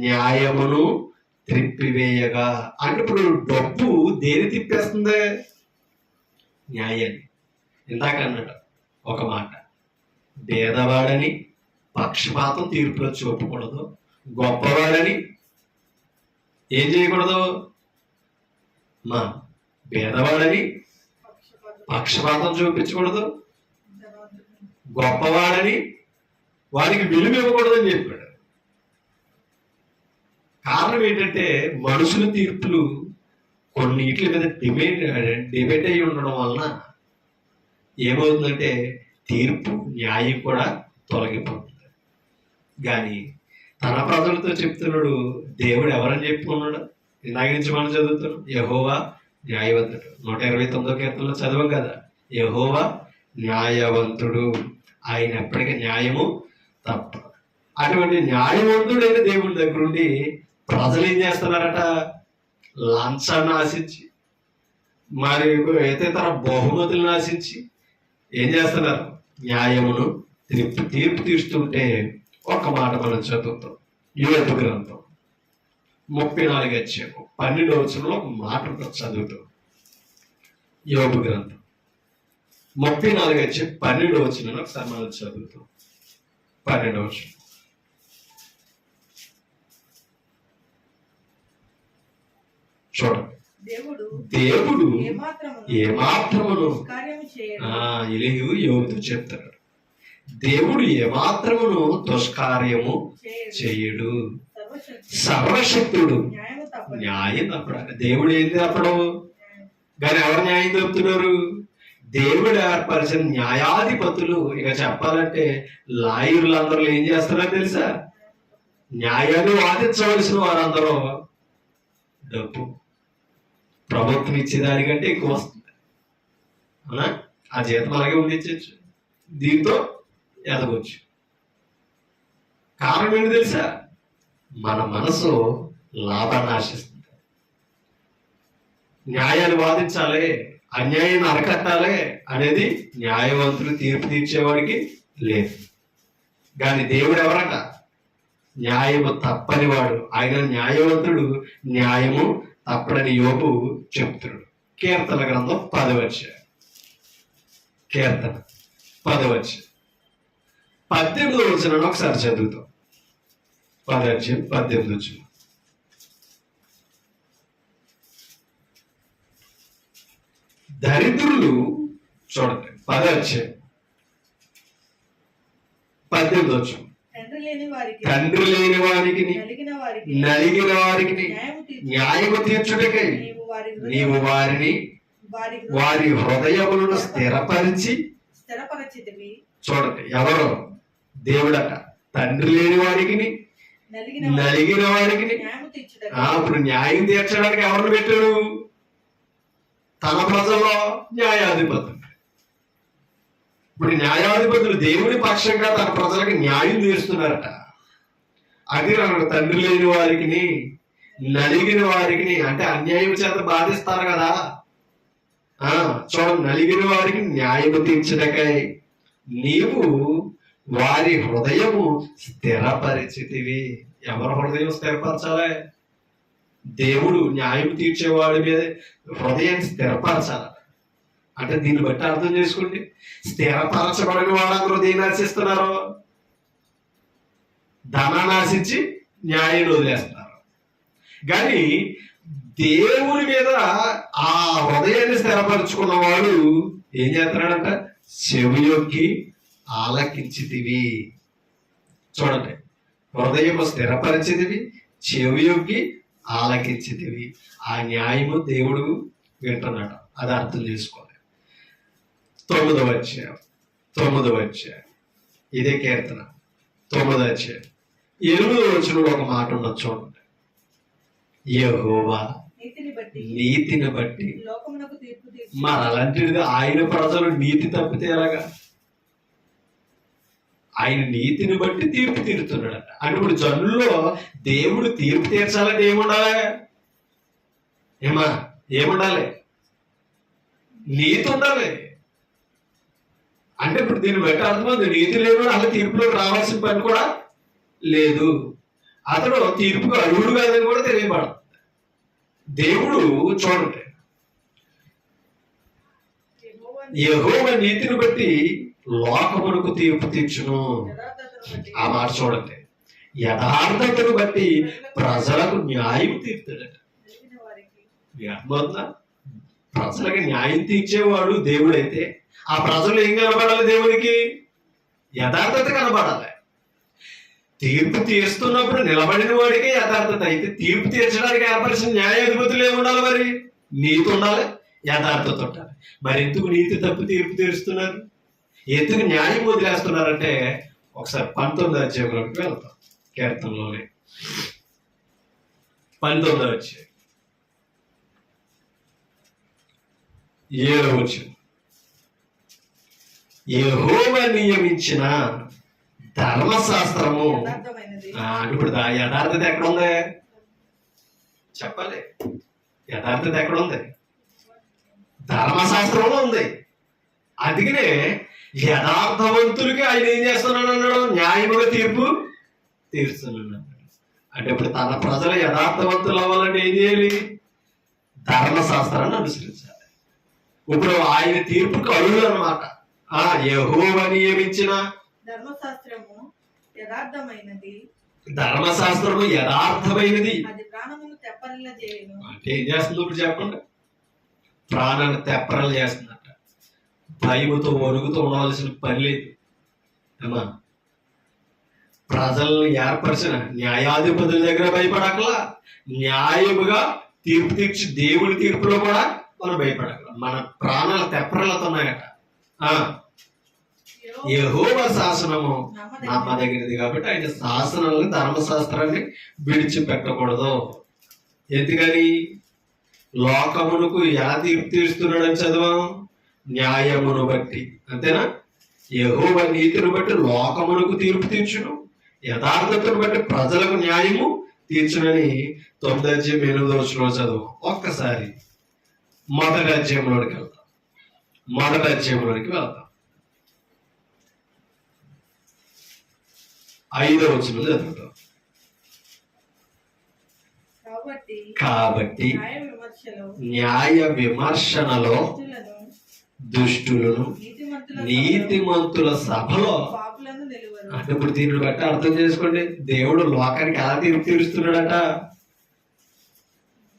న్యాయమును త్రిప్పివేయగా. అంటే ఇప్పుడు డబ్బు దేని తిప్పేస్తుంది? న్యాయాన్ని. ఇందాక అన్నట్టు ఒక మాట, భేదవాడని పక్షపాతం తీర్పులో చూపకూడదు. గొప్పవాడని ఏం చేయకూడదు? భేదవాడని పక్షపాతం చూపించకూడదు. గొప్పవాడని వాడికి విలువ ఇవ్వకూడదని చెప్పాడు. కారణం ఏంటంటే మనుషుల తీర్పులు కొన్నిటి మీద డిబేట్ అయి ఉండడం వలన ఏమవుతుందంటే తీర్పు న్యాయం కూడా తొలగిపోతుంది. కానీ తన ప్రజలతో చెప్తున్నాడు దేవుడు ఎవరని చెప్పుకున్నాడు? ఇందాక నుంచి మనం చదువుతున్నాం, యెహోవా న్యాయవంతుడు. 129వ కీర్తనలో చదవం కదా, యెహోవా న్యాయవంతుడు, ఆయన ఎప్పటికీ న్యాయము తప్ప. అటువంటి న్యాయవంతుడైన దేవుడి దగ్గర ఉండి ప్రజలు ఏం చేస్తున్నారట? లంచాన్ని ఆశించి, మరి ఇతర బహుమతులను ఆశించి ఏం చేస్తున్నారు? న్యాయమును తీర్పు తీస్తుంటే ఒక మాట మనం చదువుతాం. యోబు గ్రంథం 34 అధ్యాయం 12వ వచనంలో ఒక మాట ఉంటుంది, చదువుతాం. యోబు గ్రంథం 34 అధ్యాయం 12వ వచనంలో ఒకసారి మనం చదువుతాం. 12వ వచనం. చూడండి, దేవుడు ఏమాత్రమును ఎలీహు యోబుతో చెప్తాడు, దేవుడు ఏమాత్రమును దుష్కార్యము చెయ్యడు, సర్వశక్తుడు, న్యాయం తప్పడు. దేవుడు ఏం తప్పడు? కానీ ఎవరు న్యాయం తప్పుతున్నారు? దేవుడు ఏర్పరిచిన న్యాయాధిపతులు. ఇక చెప్పాలంటే లాయర్లందరూ ఏం చేస్తున్నారో తెలుసా? న్యాయాన్ని వాదించవలసిన వారందరూ డబ్బు ప్రభుత్వం ఇచ్చేదానికంటే ఎక్కువ వస్తుంది. అవునా? ఆ జీతం అలాగే ఉండించచ్చు, దీంతో ఎదగొచ్చు. కారణం ఏంటి తెలుసా? మన మనసు లాభాన్ని ఆశిస్తుంది. న్యాయాన్ని వాదించాలి, అన్యాయాన్ని అరకట్టాలి అనేది న్యాయవంతులు తీర్పు తీర్చేవాడికి లేదు. కానీ దేవుడు ఎవరట? న్యాయము తప్పని వాడు. ఆయన న్యాయవంతుడు, న్యాయము తప్పడని యోబు చెప్తున్నాడు. కీర్తన గ్రంథం 10వ అధ్యాయం, కీర్తన 10వ అధ్యాయం 18వ వచనం ఒకసారి చదువుతాం. 10వ అధ్యాయం 18వ వచనం. దరిద్రులు, చూడండి 10వ అధ్యాయం 18వ వచనం. తండ్రి లేని వారికి నలిగిన వారికి న్యాయము తీర్చుటకై నీవు వారి హృదయములను స్థిరపరిచి. చూడండి, ఎవరు? దేవుడట. తండ్రి లేని వారికి నలిగిన వారికి ఇప్పుడు న్యాయం తీర్చడానికి ఎవరిని పెట్టాడు? తన ప్రజల్లో న్యాయాధిపతులు. ఇప్పుడు న్యాయాధిపతులు దేవుని పక్షంగా తన ప్రజలకు న్యాయం తీరుస్తున్నారట. అది తండ్రి లేని వారికి నలిగిన వారికి, అంటే అన్యాయం చేత బాధిస్తారు కదా. చూడండి, నలిగిన వారికి న్యాయము తీర్చడకై నీవు వారి హృదయము స్థిరపరిచితివి. ఎవరి హృదయం స్థిరపరచాలి? దేవుడు న్యాయం తీర్చేవాడి మీద హృదయాన్ని స్థిరపరచాలి. అంటే దీన్ని బట్టి అర్థం చేసుకోండి, స్థిరపరచబడిన వాళ్ళందరూ దేని ఆశిస్తున్నారు? ధనాన్ని ఆశించి న్యాయాన్ని వదిలేస్తున్నారు. కానీ దేవుని మీద ఆ హృదయాన్ని స్థిరపరచుకున్న వాడు ఏం చేస్తున్నాడంట? చెవియొక్కి ఆలకించితివి. చూడండి, హృదయము స్థిరపరిచితివి, చెవియొక్కి ఆలకించితివి. ఆ న్యాయము దేవుడు వింటున్నాడు. అది అర్థం చేసుకోవాలి. 9వ అధ్యాయం ఇదే కీర్తన 9వ అధ్యాయం 8వ వచనంలో ఒక మాట ఉన్నది, చూడండి. యెహోవా నీతిని బట్టి. మరి అలాంటిది ఆయన ప్రజలు నీతి తప్పితే ఎలాగా? ఆయన నీతిని బట్టి తీర్పు తీరుతున్నాడట. అంటే ఇప్పుడు జనుల్లో దేవుడు తీర్పు తీర్చాలంటే ఏముండాలి? ఏముండాలి? నీతి ఉండాలి. అంటే ఇప్పుడు దీన్ని బట్టి అర్థమవుతుంది, నీతి లేదు అలా తీర్పులోకి రావాల్సిన పని కూడా లేదు. అతడు తీర్పుకు అర్హుడు కాదని కూడా తెలియబడదు. దేవుడు చూడండి, యెహోవా నీతిని బట్టి లోకమునకు తీర్పు తీర్చును. ఆ మాట చూడండి, యథార్థతను బట్టి ప్రజలకు న్యాయం తీర్తాడట. అర్థమవుతుందా? ప్రజలకు న్యాయం తీర్చేవాడు దేవుడైతే ఆ ప్రజలు ఏం కనబడాలి? దేవునికి యథార్థత కనబడాలి. తీర్పు తీరుస్తున్నప్పుడు నిలబడిన వాడికే యథార్థత అయితే, తీర్పు తీర్చడానికి ఏర్పరిచిన న్యాయాధిపతులు ఏముండాలి? మరి నీతి ఉండాలి, యథార్థత ఉండాలి. మరి ఎందుకు నీతి తప్పు తీర్పు తీరుస్తున్నారు? ఎందుకు న్యాయం వదిలేస్తున్నారంటే ఒకసారి 19వ అధ్యాయంలోకి వెళ్తాం. కీర్తనలోనే 19వ అధ్యాయం 7వ యెహోవా నియమించిన ధర్మశాస్త్రము. ఇప్పుడు యథార్థత ఎక్కడుంది చెప్పాలి. యథార్థత ఎక్కడుంది? ధర్మశాస్త్రంలో ఉంది. అందుకనే యథార్థవంతులకి ఆయన ఏం చేస్తున్నాడు అన్నాడు, న్యాయముగా తీర్పు తీరుస్తున్నాడు. అంటే ఇప్పుడు తన ప్రజలు యథార్థవంతులు అవ్వాలంటే ఏం చేయాలి? ధర్మశాస్త్రాన్ని అనుసరించాలి. ఇప్పుడు ఆయన తీర్పుకు అర్హులు అన్నమాట. యెహోవా నియమించిన ధర్మశాస్త్రము యథార్థమైనది. ధర్మశాస్త్రము యథార్థమైనది. అది ప్రాణమును తెప్పరిల్ల చేయును. అంటే ఏం చేస్తుంది ఇప్పుడు చెప్పండి? ప్రాణాన్ని తెప్పరలు చేస్తుందట. భయముతో వణుకుతూ ఉండవలసిన పని లేదు అమ్మా. ప్రజల్ని ఏర్పరిచిన న్యాయాధిపతుల దగ్గర భయపడకలా, న్యాయముగా తీర్పు తీర్చి దేవుడి తీర్పులో కూడా మనం భయపడకలా. మన ప్రాణాలు తెప్పరలుతున్నాయట. యెహోవా శాసనము నమ్మదగినది కాబట్టి ఆయన శాసనాలను, ధర్మశాస్త్రాన్ని విడిచిపెట్టకూడదు. ఎందుకని? లోకమునకు ఎలా తీర్పు తీరుస్తున్నాడని చదవం, న్యాయమును బట్టి. అంతేనా? యెహోవా నీతిని బట్టి లోకమునకు తీర్పు తీర్చును, యథార్థతను బట్టి ప్రజలకు న్యాయము తీర్చునని 9-8 చదువు. ఒక్కసారి మొదటి అధ్యాయంలోనికి వెళ్తాం. మొదటి అధ్యాయంలోనికి వెళ్తాం. 5వ వచనం చదువుతాం. కాబట్టి న్యాయ విమర్శనలో దుష్టులను నీతిమంతుల సభలో. అంటే ఇప్పుడు దీనిని బట్టి అర్థం చేసుకోండి, దేవుడు లోకానికి ఎలా తీర్పు తీరుస్తున్నాడట.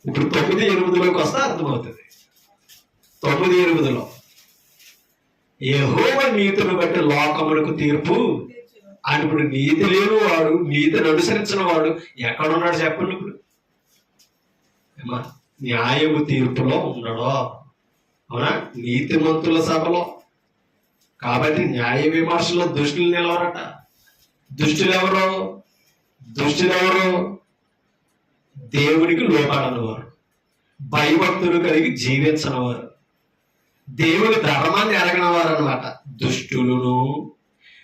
ఇప్పుడు 9-8లోకి వస్తే అర్థమవుతుంది. 9-8లో యెహోవా నీతిని బట్టి లోకములకు తీర్పు అని. ఇప్పుడు నీతి లేని వాడు, నీతిని అనుసరించిన వాడు ఎక్కడున్నాడు చెప్పండి? ఇప్పుడు న్యాయము తీర్పులో ఉండడో, అవునా? నీతిమంతుల సభలో. కాబట్టి న్యాయ విమర్శలో దుష్టులు నిలవరట. దుష్టులెవరు? దేవునికి లోబడని వారు, భయభక్తులు కలిగి జీవించని వారు, దేవుని ధర్మాన్ని ఎరగని వారు అనమాట దుష్టులను.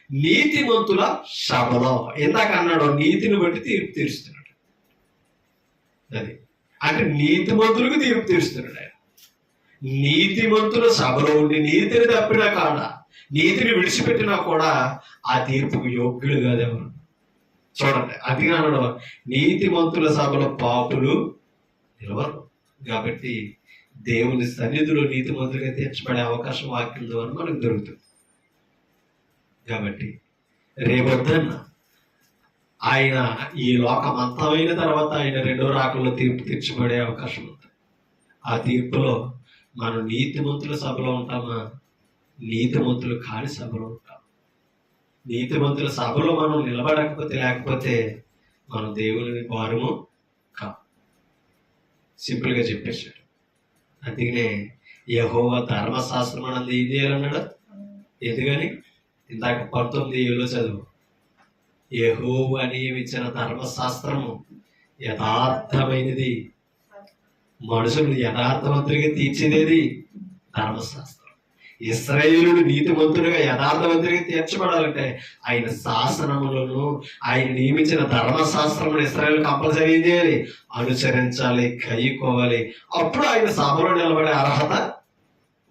నీతిమంతుల సభలో ఇందాక అన్నాడు, నీతిని బట్టి తీర్పు తీరుస్తున్నాడు. అది అంటే నీతిమంతులకు తీర్పు తీరుస్తున్నాడు ఆయన. నీతిమంతుల సభలో ఉండి నీతిని తప్పినా కాడ, నీతిని విడిచిపెట్టినా కూడా ఆ తీర్పుకు యోగ్యులు కాదెవరు. చూడండి, అది అన్నాడు, నీతిమంతుల సభలో పాపులు నిలవరు. కాబట్టి దేవుని సన్నిధిలో నీతిమంతులుగా తీర్చబడే అవకాశం వాక్యం ద్వారా మనకు దొరుకుతుంది. కాబట్టి రేపొద్దన్న ఆయన ఈ లోకం అంతమైన తర్వాత ఆయన 2వ రాకల్లో తీర్పు తీర్చబడే అవకాశం ఉంది. ఆ తీర్పులో మనం నీతిమంతుల సభలో ఉంటామా, నీతిమంతులు కాని సభలో ఉంటాం. నీతిమంతుల సభలో మనం లేకపోతే మనం దేవుని వారము కా. సింపుల్గా చెప్పేశాడు. అందుకనే యెహోవా ధర్మశాస్త్రం అన్నది ఏం చేయాలన్నాడు? ఎందుకని? ఇందాక 19 చదువు. యెహోవా నియమించిన ధర్మశాస్త్రము యథార్థమైనది. మనుషులు యథార్థవంతులుగా తీర్చిదేది ధర్మశాస్త్రం. ఇశ్రాయేలుడు నీతిమంతులుగా యథార్థవంతులుగా తీర్చబడాలంటే ఆయన శాసనములను, ఆయన నియమించిన ధర్మశాస్త్రమును ఇశ్రాయేలు కంపల్సరీ ఏం చేయాలి? అనుసరించాలి, కయ్యుకోవాలి. అప్పుడు ఆయన సభలో నిలబడే అర్హత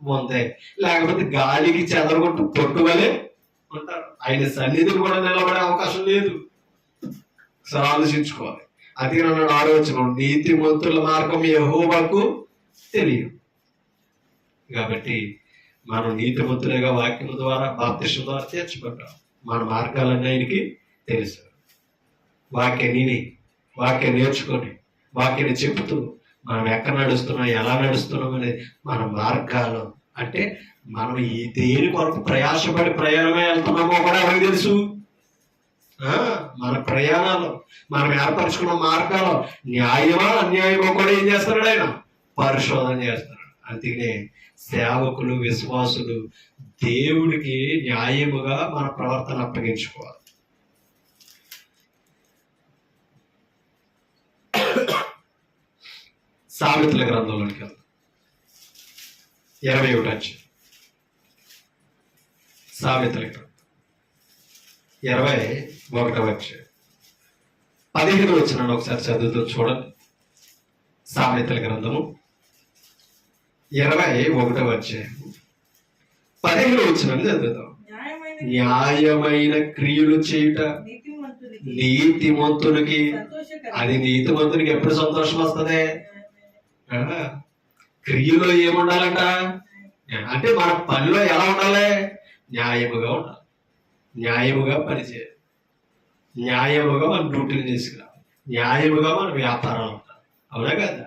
ఉంది. లేకపోతే గాలికి చెదరగొట్టు పొట్టువలే ఉంటారు. ఆయన సన్నిధిని కూడా నిలబడే అవకాశం లేదు. సరే ఆలోచించుకోవాలి. అందుకే నన్ను 6వ వచనం, నీతిమంతుల మార్గం యెహోవాకు తెలియదు. కాబట్టి మనం నీతిమంతులుగా వాక్యం ద్వారా, బాప్తిసం ద్వారా తీర్చబడ్డాం. మన మార్గాలన్నీ ఆయనకి తెలుసు. వాక్యం నేర్చుకొని, వాక్యాన్ని చెబుతూ మనం ఎక్కడ నడుస్తున్నాం, ఎలా నడుస్తున్నాం అనేది మన మార్గాలు. అంటే మనం ఈ దేని కొరకు ప్రయాసపడి ప్రయాణమే వెళ్తున్నామో కూడా ఎవరికి తెలుసు? మన ప్రయాణాలు, మనం ఏర్పరచుకున్న మార్గాలు న్యాయమా అన్యాయమో కూడా ఏం చేస్తున్నాడు? ఆయన పరిశోధన చేస్తున్నాడు. అందుకనే సేవకులు, విశ్వాసులు దేవుడికి న్యాయముగా మన ప్రవర్తన అప్పగించుకోవాలి. సామెతల గ్రంథంలోనికి వెళ్తాం. 21 అధ్యాయం సామెతల గ్రంథం 21వ అధ్యాయం 15 వచనాన్ని ఒకసారి చదువుతూ చూడండి. సామెతల గ్రంథము 21వ అధ్యాయం 15 వచనాన్ని చదువుతాం. న్యాయమైన క్రియలు చేయుట నీతిమంతునికి, అది నీతిమంతునికి ఎప్పుడు సంతోషం వస్తుంది? క్రియలో ఏముండాలంట అంటే మన పనిలో ఎలా ఉండాలి? న్యాయముగా ఉండాలి, న్యాయముగా పనిచేయాలి, న్యాయముగా మన డ్యూటీలు చేసుకురావాలి, న్యాయముగా మన వ్యాపారాలు ఉండాలి. అవునా కదా?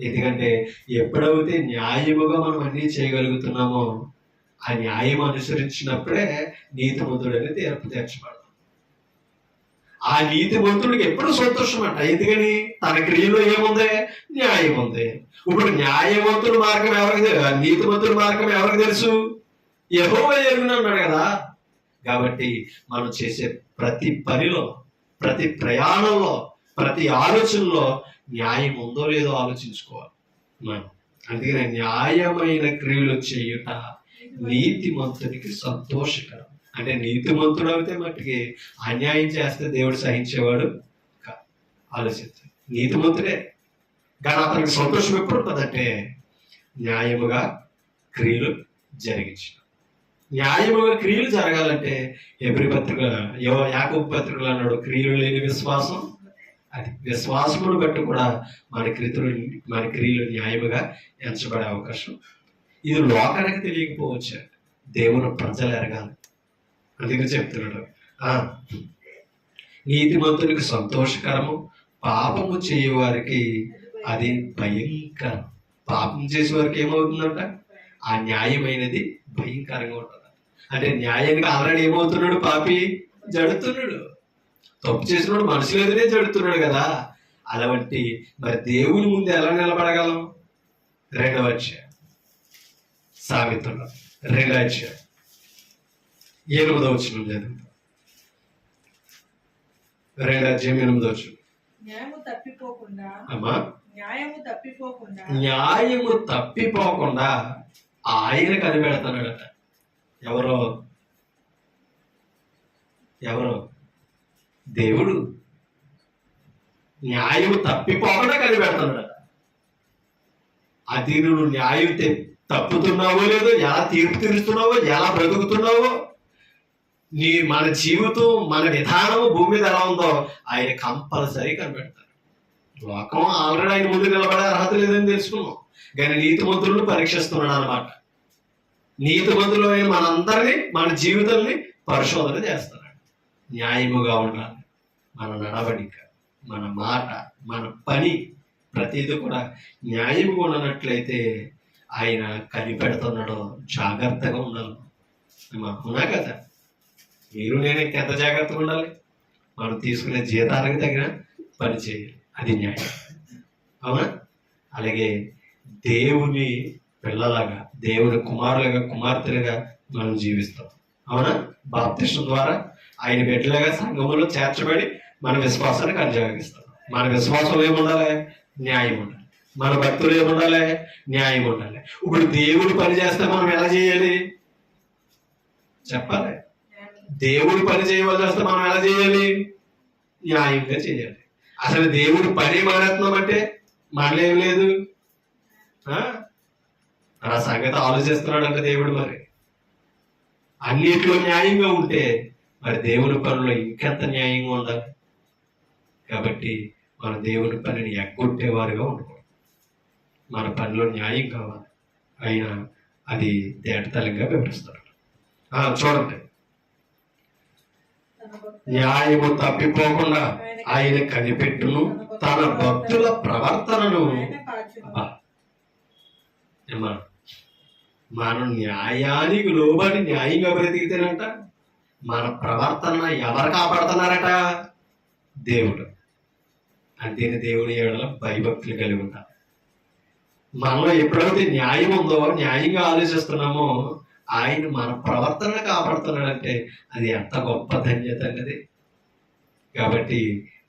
ఎందుకంటే ఎప్పుడైతే న్యాయముగా మనం అన్నీ చేయగలుగుతున్నామో ఆ న్యాయం అనుసరించినప్పుడే నీతిమంతుడని తీర్పు తీర్చబడతాం. ఆ నీతిమంతుడికి ఎప్పుడు సంతోషం అంట. ఎందుకని? తన క్రియలో ఏముంది? న్యాయం ఉంది. ఇప్పుడు న్యాయవంతుడి మార్గం ఎవరికి తెలుసు? నీతిమంతుడి మార్గం ఎవరికి తెలుసు? యెహోవా ఎరుగును అన్నాడు కదా. కాబట్టి మనం చేసే ప్రతి పనిలో, ప్రతి ప్రయాణంలో, ప్రతి ఆలోచనలో న్యాయం ఉందో లేదో ఆలోచించుకోవాలి మనం. అందుకని న్యాయమైన క్రియలు చేయుట నీతిమంతునికి సంతోషకరం. అంటే నీతిమంతుడు అయితే మట్టికి అన్యాయం చేస్తే దేవుడు సహించేవాడు కాదు. ఆలోచించాలి, నీతిమంతుడే కానీ అతనికి సంతోషం ఎప్పుడు ఉంటుందంటే న్యాయముగా క్రియలు జరిగించిన. న్యాయముగా క్రియలు జరగాలంటే ఎబ్రీ పత్రిక, యాకోబు పత్రికలు అన్నాడు, క్రియలు లేని విశ్వాసం. అది విశ్వాసమును బట్టి కూడా మన క్రియలు న్యాయముగా ఎంచబడే అవకాశం. ఇది లోకానికి తెలియకపోవచ్చు, దేవుని ప్రజలు ఎరగాలి. అందుకని చెప్తున్నాడు, నీతిమంతునికి సంతోషకరము, పాపము చేయవారికి అది భయంకరం. పాపం చేసే వారికి ఏమవుతుందంట? ఆ న్యాయమైనది భయంకరంగా ఉంటుంది. అంటే న్యాయంగా ఆల్రెడీ ఏమవుతున్నాడు? పాపి జడుతున్నాడు. తప్పు చేసినప్పుడు మనుషులు ఎదురే జడుతున్నాడు కదా. అలాంటి మరి దేవుని ముందు ఎలా నిలబడగలం? 2వ అధ్యాయం సామెతలు 2వ అధ్యాయం 8వ వచనం చదువుతాం. 2వ అధ్యాయం 8వ వచనం. అమ్మా, న్యాయము తప్పిపోకుండా ఆయన కనిపెడతాడట. ఎవరో దేవుడు న్యాయము తప్పిపోకుండా కనిపెడతాడట. అది నువ్వు న్యాయం తప్పుతున్నావో లేదో, ఎలా తీర్పు తీరుస్తున్నావో, ఎలా బ్రతుకుతున్నావో, మన జీవితం, మన విధానము భూమి మీద ఎలా ఉందో ఆయన కంపల్సరీ కనిపెడతారు. లోకం ఆల్రెడీ ఆయన ముందు నిలబడే అర్హత లేదని తెలుసుకున్నాం, కానీ నీతిమంతులను పరీక్షిస్తున్నాడు అన్నమాట. నీతిమంతులు అయిన మనందరినీ, మన జీవితాన్ని పరిశోధన చేస్తున్నాడు. న్యాయముగా ఉండాలి మన నడవడిక, మన మాట, మన పని, ప్రతిదీ కూడా న్యాయముగా ఉన్నట్లయితే ఆయన కనిపెడుతున్నాడు. జాగ్రత్తగా ఉండాలి. అవునా కదా? మీరు నేను ఎంత జాగ్రత్తగా ఉండాలి? మనం తీసుకునే జీతాలకు తగిన పని చేయాలి, అది న్యాయం. అవునా? అలాగే దేవుని పిల్లలాగా, దేవుని కుమారులుగా, కుమార్తెలుగా మనం జీవిస్తాం. అవునా? బాప్తిస్మం ద్వారా ఆయన బిడ్డలుగా సంఘములో చేర్చబడి మన విశ్వాసాన్ని కొనసాగిస్తాం. మన విశ్వాసం ఏముండాలి? న్యాయం ఉండాలి. మన భక్తులు ఏముండాలి? న్యాయం ఉండాలి. ఇప్పుడు దేవుడు పని చేస్తే మనం ఎలా చేయాలి చెప్పాలి? దేవుడు పని చేయవలసి వస్తే మనం ఎలా చేయాలి? న్యాయంగా చేయాలి. అసలు దేవుడు పని మానేస్తున్నాం అంటే మనలో ఏం లేదు. ఆ సంగతి ఆలోచిస్తున్నాడు అంటే దేవుడు మరి అన్నిట్లో న్యాయంగా ఉంటే మరి దేవుని పనిలో ఇంకెంత న్యాయంగా ఉండాలి. కాబట్టి మన దేవుని పనిని ఎగ్గొట్టేవారుగా ఉండకూడదు. మన పనిలో న్యాయం కావాలి. ఆయన అది తేటతలంగా వివరిస్తాడు. చూడండి, న్యాయము తప్పిపోకుండా ఆయన కనిపెట్టును, తన భక్తుల ప్రవర్తనను. మనం న్యాయానికి లోబడి న్యాయంగా బ్రతికితేనంట మన ప్రవర్తన ఎవరు కాపాడుతున్నారట? దేవుడు. అంతేని దేవుని ఏడల భయభక్తులు కలిగి ఉంటారు. మనలో ఎప్పుడైతే న్యాయం ఉందో, న్యాయంగా ఆలోచిస్తున్నామో, ఆయన మన ప్రవర్తన కాపాడుతున్నాడంటే అది ఎంత గొప్ప ధన్యత అన్నది. కాబట్టి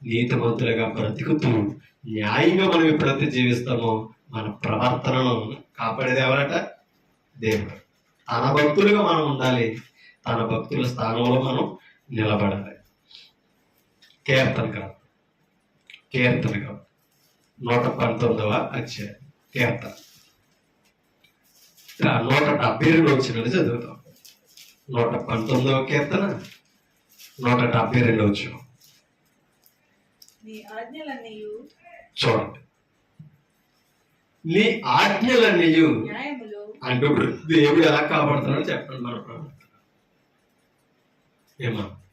నీతిమంతులుగా బ్రతుకుతూ న్యాయంగా మనం ఎప్పుడైతే జీవిస్తామో మన ప్రవర్తనను కాపాడేది ఎవరట? దేవుడు. తన భక్తులుగా మనం ఉండాలి, తన భక్తుల స్థానంలో మనం నిలబడాలి. కీర్తన గ్రంథం 119వ అధ్యాయం కీర్తన 172 వచ్చిన చదువుతాం. 119వ కీర్తన 172 వచ్చిన నీ ఆజ్ఞలన్నీయు చూడండి. నీ ఆజ్ఞలన్నీయు న్యాయములు అంటే ఇప్పుడు దేవుడు ఎలా కాపాడుతున్నాడో చెప్పండి. మన ప్రవర్తన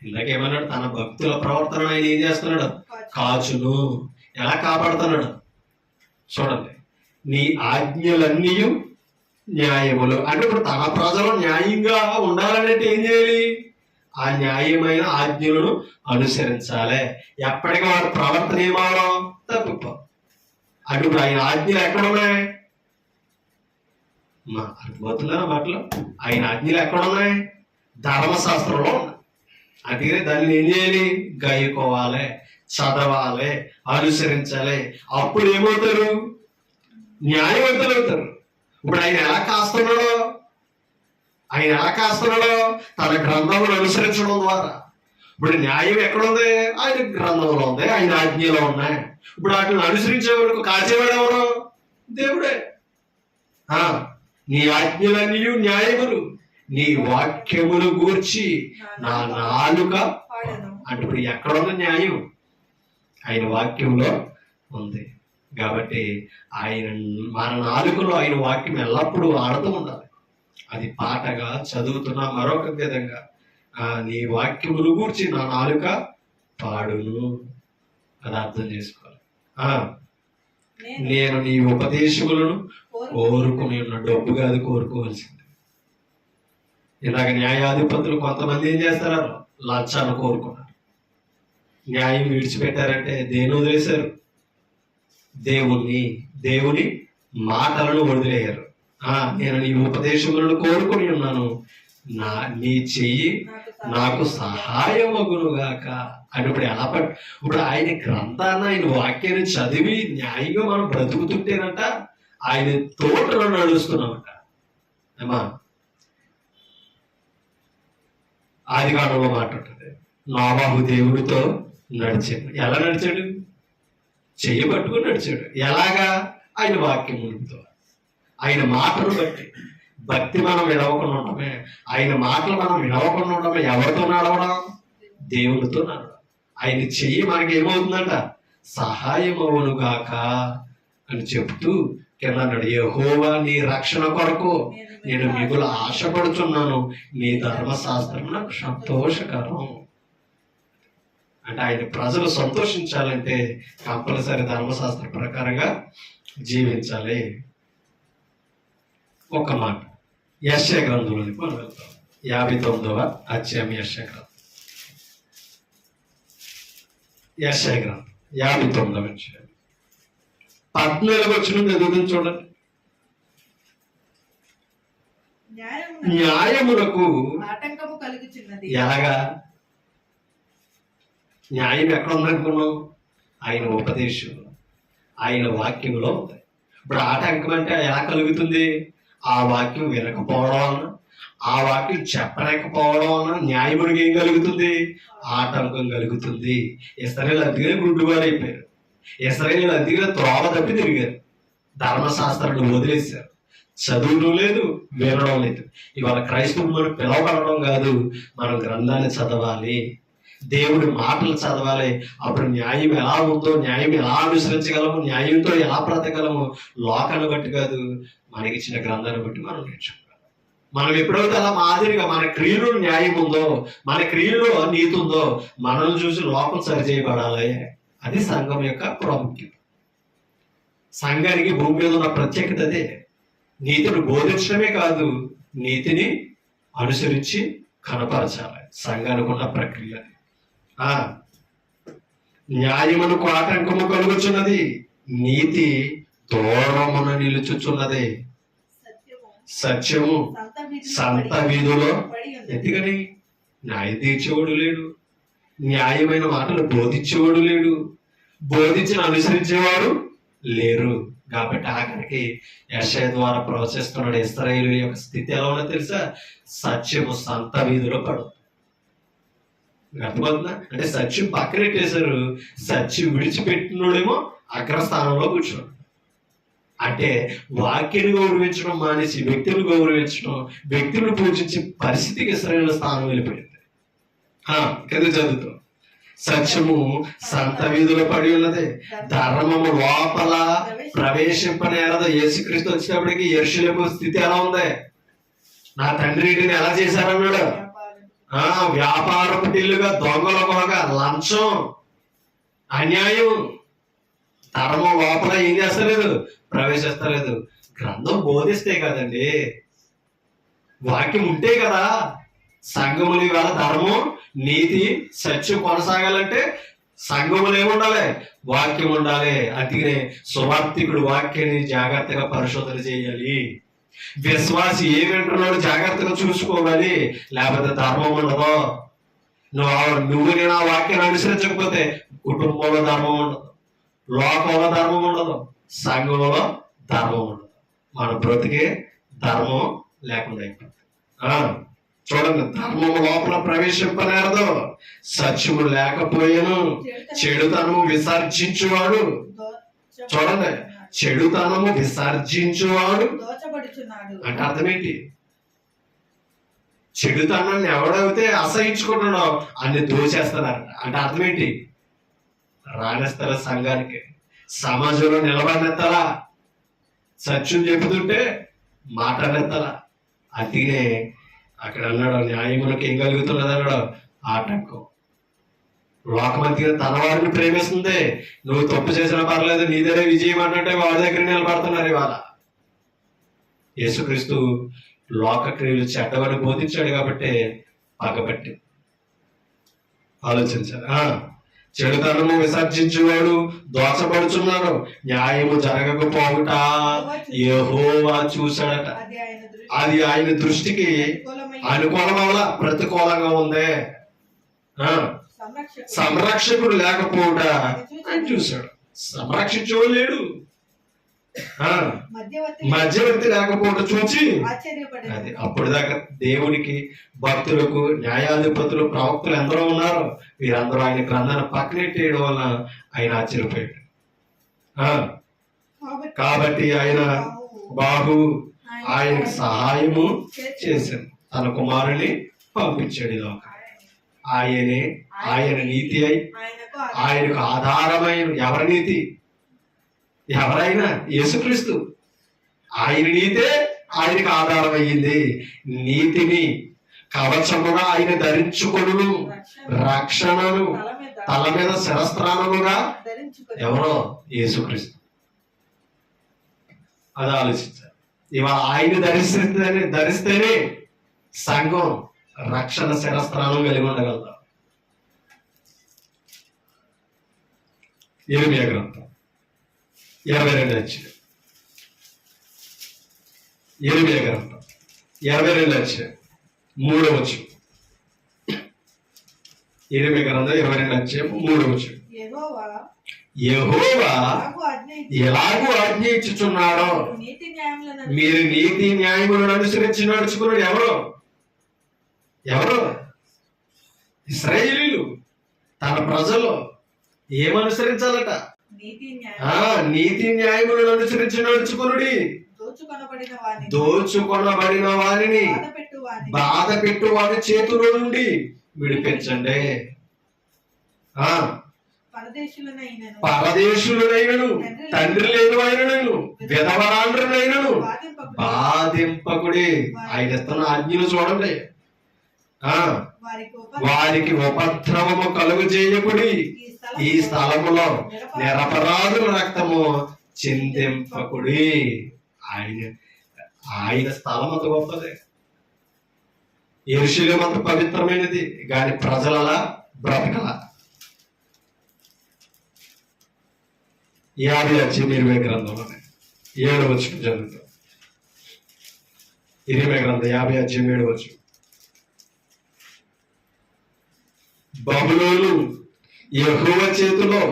ఇందాకేమన్నాడు? తన భక్తుల ప్రవర్తన ఆయన ఏం చేస్తున్నాడు? కాచును. ఎలా కాపాడుతున్నాడు చూడండి. నీ ఆజ్ఞలన్నీ న్యాయములు అంటే ఇప్పుడు తన ప్రజలు న్యాయంగా ఉండాలంటే ఏం చేయాలి? ఆ న్యాయమైన ఆజ్ఞలను అనుసరించాలి. ఎప్పటికీ వారి ప్రవర్తన ఏమవడం తప్పిపో. అంటే ఇప్పుడు ఆయన ఆజ్ఞలు ఎక్కడున్నాయి? అర్థమవుతుందా మాటలు? ఆయన ఆజ్ఞలు ఎక్కడున్నాయి? ధర్మశాస్త్రంలో ఉన్నాయి. అందుకని దాన్ని ఏం చేయాలి? గాయకోవాలి, చదవాలి, అనుసరించాలి. అప్పుడు ఏమవుతారు? న్యాయవంతులు అవుతారు. ఇప్పుడు ఆయన ఎలా కాస్తున్నాడో తన గ్రంథమును అనుసరించడం ద్వారా. ఇప్పుడు న్యాయం ఎక్కడుంది? ఆయన గ్రంథంలో ఉంది, ఆయన ఆజ్ఞలో ఉన్నాయి. ఇప్పుడు వాటిని అనుసరించేవాడు కాచేవాడు ఎవరు? దేవుడే. నీ ఆజ్ఞలన్నీ న్యాయములు, నీ వాక్యములు గూర్చి నా నాలుక అంటే ఇప్పుడు ఎక్కడుంది న్యాయం? ఆయన వాక్యంలో ఉంది. కాబట్టి ఆయన మన నాలుకలో ఆయన వాక్యం ఎల్లప్పుడూ ఆడుతూ ఉండాలి. అది పాటగా చదువుతున్నా మరొక విధంగా నీ వాక్యములు గూర్చి నా నాలుక పాడును. అది అర్థం చేసుకోవాలి. నేను నీ ఉపదేశములను కోరుకుని ఉన్న డబ్బు కాదు కోరుకోవాల్సింది. ఇలాగ న్యాయాధిపతులు కొంతమంది ఏం చేస్తారు? లంచాన్ని కోరుకున్నారు. న్యాయం విడిచిపెట్టారంటే దేని వదిలేశారు? దేవుని మాటలను వదిలేయారు. నేను నీ ఉపదేశములను కోరుకుని ఉన్నాను, నీ చెయ్యి నాకు సహాయమగునుగాక అని. ఇప్పుడు ఎలా ఇప్పుడు ఆయన గ్రంథాన్ని, ఆయన వాక్యాన్ని చదివి న్యాయంగా మనం బ్రతుకుతుంటేనంట ఆయన తోటలో నడుస్తున్నామంట. ఏమా ఆదికాండంలో మాట ఉంటుంది, నోవాహు దేవుడితో నడిచాడు. ఎలా నడిచాడు? చెయ్యి పట్టుకుని నడిచాడు. ఎలాగా? ఆయన వాక్యములతో, ఆయన మాటలు బట్టి. భక్తి మనం విడవకుండా ఉండమే, ఆయన మాటలు మనం విడవకుండా ఉండమే. ఎవరితో నడవడం? దేవుడితో నడవడం. ఆయన చెయ్యి మనకి ఏమవుతుందంట? సహాయమవునుగాక అని చెప్తూ కింద అన్నాడు, యెహోవా నీ రక్షణ కొరకు నేను మిగులు ఆశపడుచున్నాను, నీ ధర్మశాస్త్రం నాకు సంతోషకరం. అంటే ఆయన ప్రజలు సంతోషించాలంటే కంపల్సరీ ధర్మశాస్త్ర ప్రకారంగా జీవించాలి. ఒక మాట యెషయా గ్రంథంలోకి మనం వెళ్తాం. 59వ అధ్యాయం యెషయా గ్రంథం 59వ అధ్యాయం 14వ వచనం చదువుతుంది చూడండి. న్యాయములకు ఆటంకము కలుగుచున్నది. ఎలాగా? న్యాయం ఎక్కడ ఉందనుకున్నావు? ఆయన ఉపదేశంలో, ఆయన వాక్యంలో ఉంది. ఇప్పుడు ఆటంకం అంటే ఎలా కలుగుతుంది? ఆ వాక్యం వినకపోవడం వలన, ఆ వాక్యం చెప్పలేకపోవడం వలన న్యాయమునికి ఏం కలుగుతుంది? ఆటంకం కలుగుతుంది. ఇశ్రాయేలు అందుకనే గుడ్డివారు అయిపోయారు. ఇశ్రాయేలు అందుకనే త్రోవ తప్పి తిరిగారు. ధర్మశాస్త్రాన్ని వదిలేశారు. చదువుడం లేదు, వినడం లేదు. ఇవాళ క్రైస్తవులు మనం పిలవబడడం కాదు, మనం గ్రంథాన్ని చదవాలి, దేవుడి మాటలు చదవాలి. అప్పుడు న్యాయం ఎలా ఉందో, న్యాయం ఎలా అనుసరించగలము, న్యాయంతో ఎలా బ్రతకగలము, లోకాన్ని బట్టి కాదు, మనకి ఇచ్చిన గ్రంథాన్ని బట్టి మనం నేర్చుకోవాలి. మనం ఎప్పుడైతే అలా మాదిరిగా మన క్రియలో న్యాయం ఉందో, మన క్రియలో నీతి ఉందో, మనల్ని చూసి లోకం సరిచేయబడాలి. అది సంఘం యొక్క ప్రాముఖ్యత. సంఘానికి భూమి మీద ఉన్న ప్రత్యేకత అదే. నీతిని బోధించడమే కాదు, నీతిని అనుసరించి కనపరచాలి. సంఘానికి ఉన్న ప్రక్రియ న్యాయమునకు ఆటంకము కలుగుచున్నది, నీతి దూరమున నిలుచుచున్నది. సత్యము సంత వీధిలో ఎందుకని? న్యాయం తీర్చేవాడు లేడు, న్యాయమైన మాటలు బోధించేవాడు లేడు, బోధించిన అనుసరించేవాడు లేరు. కాబట్టి ఆఖరికి యెషయా ద్వారా ప్రవచిస్తున్నాడు, ఇశ్రాయేలు యొక్క స్థితి ఎలా ఉన్నదో తెలుసా? సత్యము సంత వీధిలో పడు. అర్థమవుతుందా? అంటే సత్యం పక్కనెట్టేశారు, సత్యం విడిచిపెట్టినోడేమో అగ్రస్థానంలో కూర్చోడు. అంటే వాక్యాన్ని గౌరవించడం మానేసి వ్యక్తులను గౌరవించడం, వ్యక్తులను పూజించే పరిస్థితికి ఇశ్రాయేలు స్థానం వెళ్ళిపోయింది. కింద చదువుతాం, సత్యము సంత వీధిలో పడి ఉన్నది, ధర్మము లోపల ప్రవేశింపనేరదు. యేసుక్రీస్తు వచ్చినప్పటికీ యెరూషలేము స్థితి ఎలా ఉంది? నా తండ్రి ఇంటిని ఎలా చేశారన్నాడు? వ్యాపారపు టిల్లుగా, దొంగల బాగా, లంచం, అన్యాయం. ధర్మం లోపల ఏం చేస్తలేదు? ప్రవేశిస్తలేదు. గ్రంథం బోధిస్తే కదండి, వాక్యం ఉంటే కదా సంఘములు ఇవాళ ధర్మం, నీతి, సత్యం కొనసాగాలంటే సంఘములు ఏముండాలి? వాక్యం ఉండాలి. అందుకనే సువార్తికుడు వాక్యాన్ని జాగ్రత్తగా పరిశోధన చేయాలి. విశ్వాసి ఏమింటున్నాడు జాగ్రత్తగా చూసుకోవాలి, లేకపోతే ధర్మం ఉండదు. నువ్వు నేను ఆ వాక్యాన్ని అనుసరించకపోతే కుటుంబంలో ధర్మం ఉండదు, లోకంలో ధర్మం ఉండదు, సంఘంలో ధర్మం ఉండదు. మన బ్రతికే ధర్మం లేకుండా అయిపోతుంది. చూడండి, ధర్మము లోపల ప్రవేశింపనేరదు, సత్యము లేకపోయాను, చెడుతనము విసర్జించువాడు. చూడండి, చెడుతనము విసర్జించువాడు అంటే అర్థం ఏంటి? చెడుతనాన్ని ఎవడైతే అసహించుకుంటున్నాడో అన్ని దోచేస్తున్నారు అంటే అర్థం ఏంటి? రాణిస్తారా సంఘానికి, సమాజంలో నిలబడినెత్తాలా, సత్యం చెబుతుంటే మాట్లాడెత్తాలా. అందుకనే అక్కడ అన్నాడు, న్యాయములకు ఏం కలుగుతున్నది అన్నాడు? ఆటంకం. లోకమంతిగా తన వారిని ప్రేమిస్తుంది, నువ్వు తప్పు చేసినా పర్లేదు, నీదరే విజయం అన్నట్టే వాడి దగ్గర నిలబడుతున్నారు ఇవాళ. యేసుక్రీస్తు లోక క్రియలు చెడ్డవని బోధించాడు కాబట్టి పగబట్టి ఆలోచించారు. చెడుతనము విసర్జించేవాడు దోచబడుచున్నాడు, న్యాయము జరగకపోవుట యెహోవా చూశాడట. అది ఆయన దృష్టికి అనుకూలమవల, ప్రతికూలంగా ఉంది. సంరక్షకుడు లేకపోవుట ఆయన చూశాడు. సంరక్షించేవాడు లేడు, మధ్యవర్తి లేకపోవడం చూచి అది అప్పుడు దాకా దేవునికి, భక్తులకు, న్యాయాధిపతులు, ప్రవక్తలు ఎందరో ఉన్నారు. వీరందరూ ఆయన గ్రంథాన్ని పక్కనెట్టేయడం వల్ల ఆయన ఆశ్చర్యపోయాడు. కాబట్టి ఆయన బాహు ఆయనకు సహాయము చేశాడు, తన కుమారుని పంపించాడు. ఇదొక ఆయన నీతి అయి ఆయనకు ఆధారమైన. ఎవరి నీతి? ఎవరైనా యేసుక్రీస్తు. ఆయన నీతే ఆయనకు ఆధారం అయ్యింది. నీతిని కవచముగా ఆయన ధరించుకొనును, రక్షణను తల మీద శిరస్త్రాణముగా ఎవరో? యేసుక్రీస్తు. అది ఆలోచించారు. ఇవాళ ఆయన ధరిస్తేనే సంఘం రక్షణ శిరస్త్రానం కలిగి ఉండగలుగుతాం. ఇర్మియా గ్రంథం 22 అధ్యాయం. ఇర్మియా గ్రంథం 22 అధ్యాయం 3వ వచనం. ఇర్మియా గ్రంథం 22 అధ్యాయం 3వ వచనం. యెహోవా ఎలాగూ ఆజ్ఞ ఇచ్చుచున్నాడో మీరు నీతి న్యాయములను అనుసరించి నడుచుకున్నాడు. ఎవరు? ఇశ్రాయేలీయులు, తన ప్రజలు ఏమనుసరించాలట? నీతి న్యాయములను అనుసరించి నడుచుకునుడి, దోచుకొనబడిన వారిని బాధ పెట్టు వారి చేతుల నుండి విడిపించండి. పరదేశులైనను, తండ్రి లేని వారినను, విధవరాండ్రులైనను బాధింపకుడి. ఆయన ఇస్తున్న ఆజ్ఞలు చూడండి. వారికి ఉపద్రవము కలుగు చేయకుడి, ఈ స్థలములో నిరపరాధుల రక్తము చిందింపకుడి. ఆయన స్థలం అంత గొప్పదే, యెరూషలేము అంత పవిత్రమైనది, కానీ ప్రజలలా బ్రతకలా. 50 అధ్యాయం 20 గ్రంథంలోనే 7వ వచనం చదువుతాం. 20 గ్రంథం 50 అధ్యాయం 7వ వచనం. బబులోను యెహోవా చేతిలో,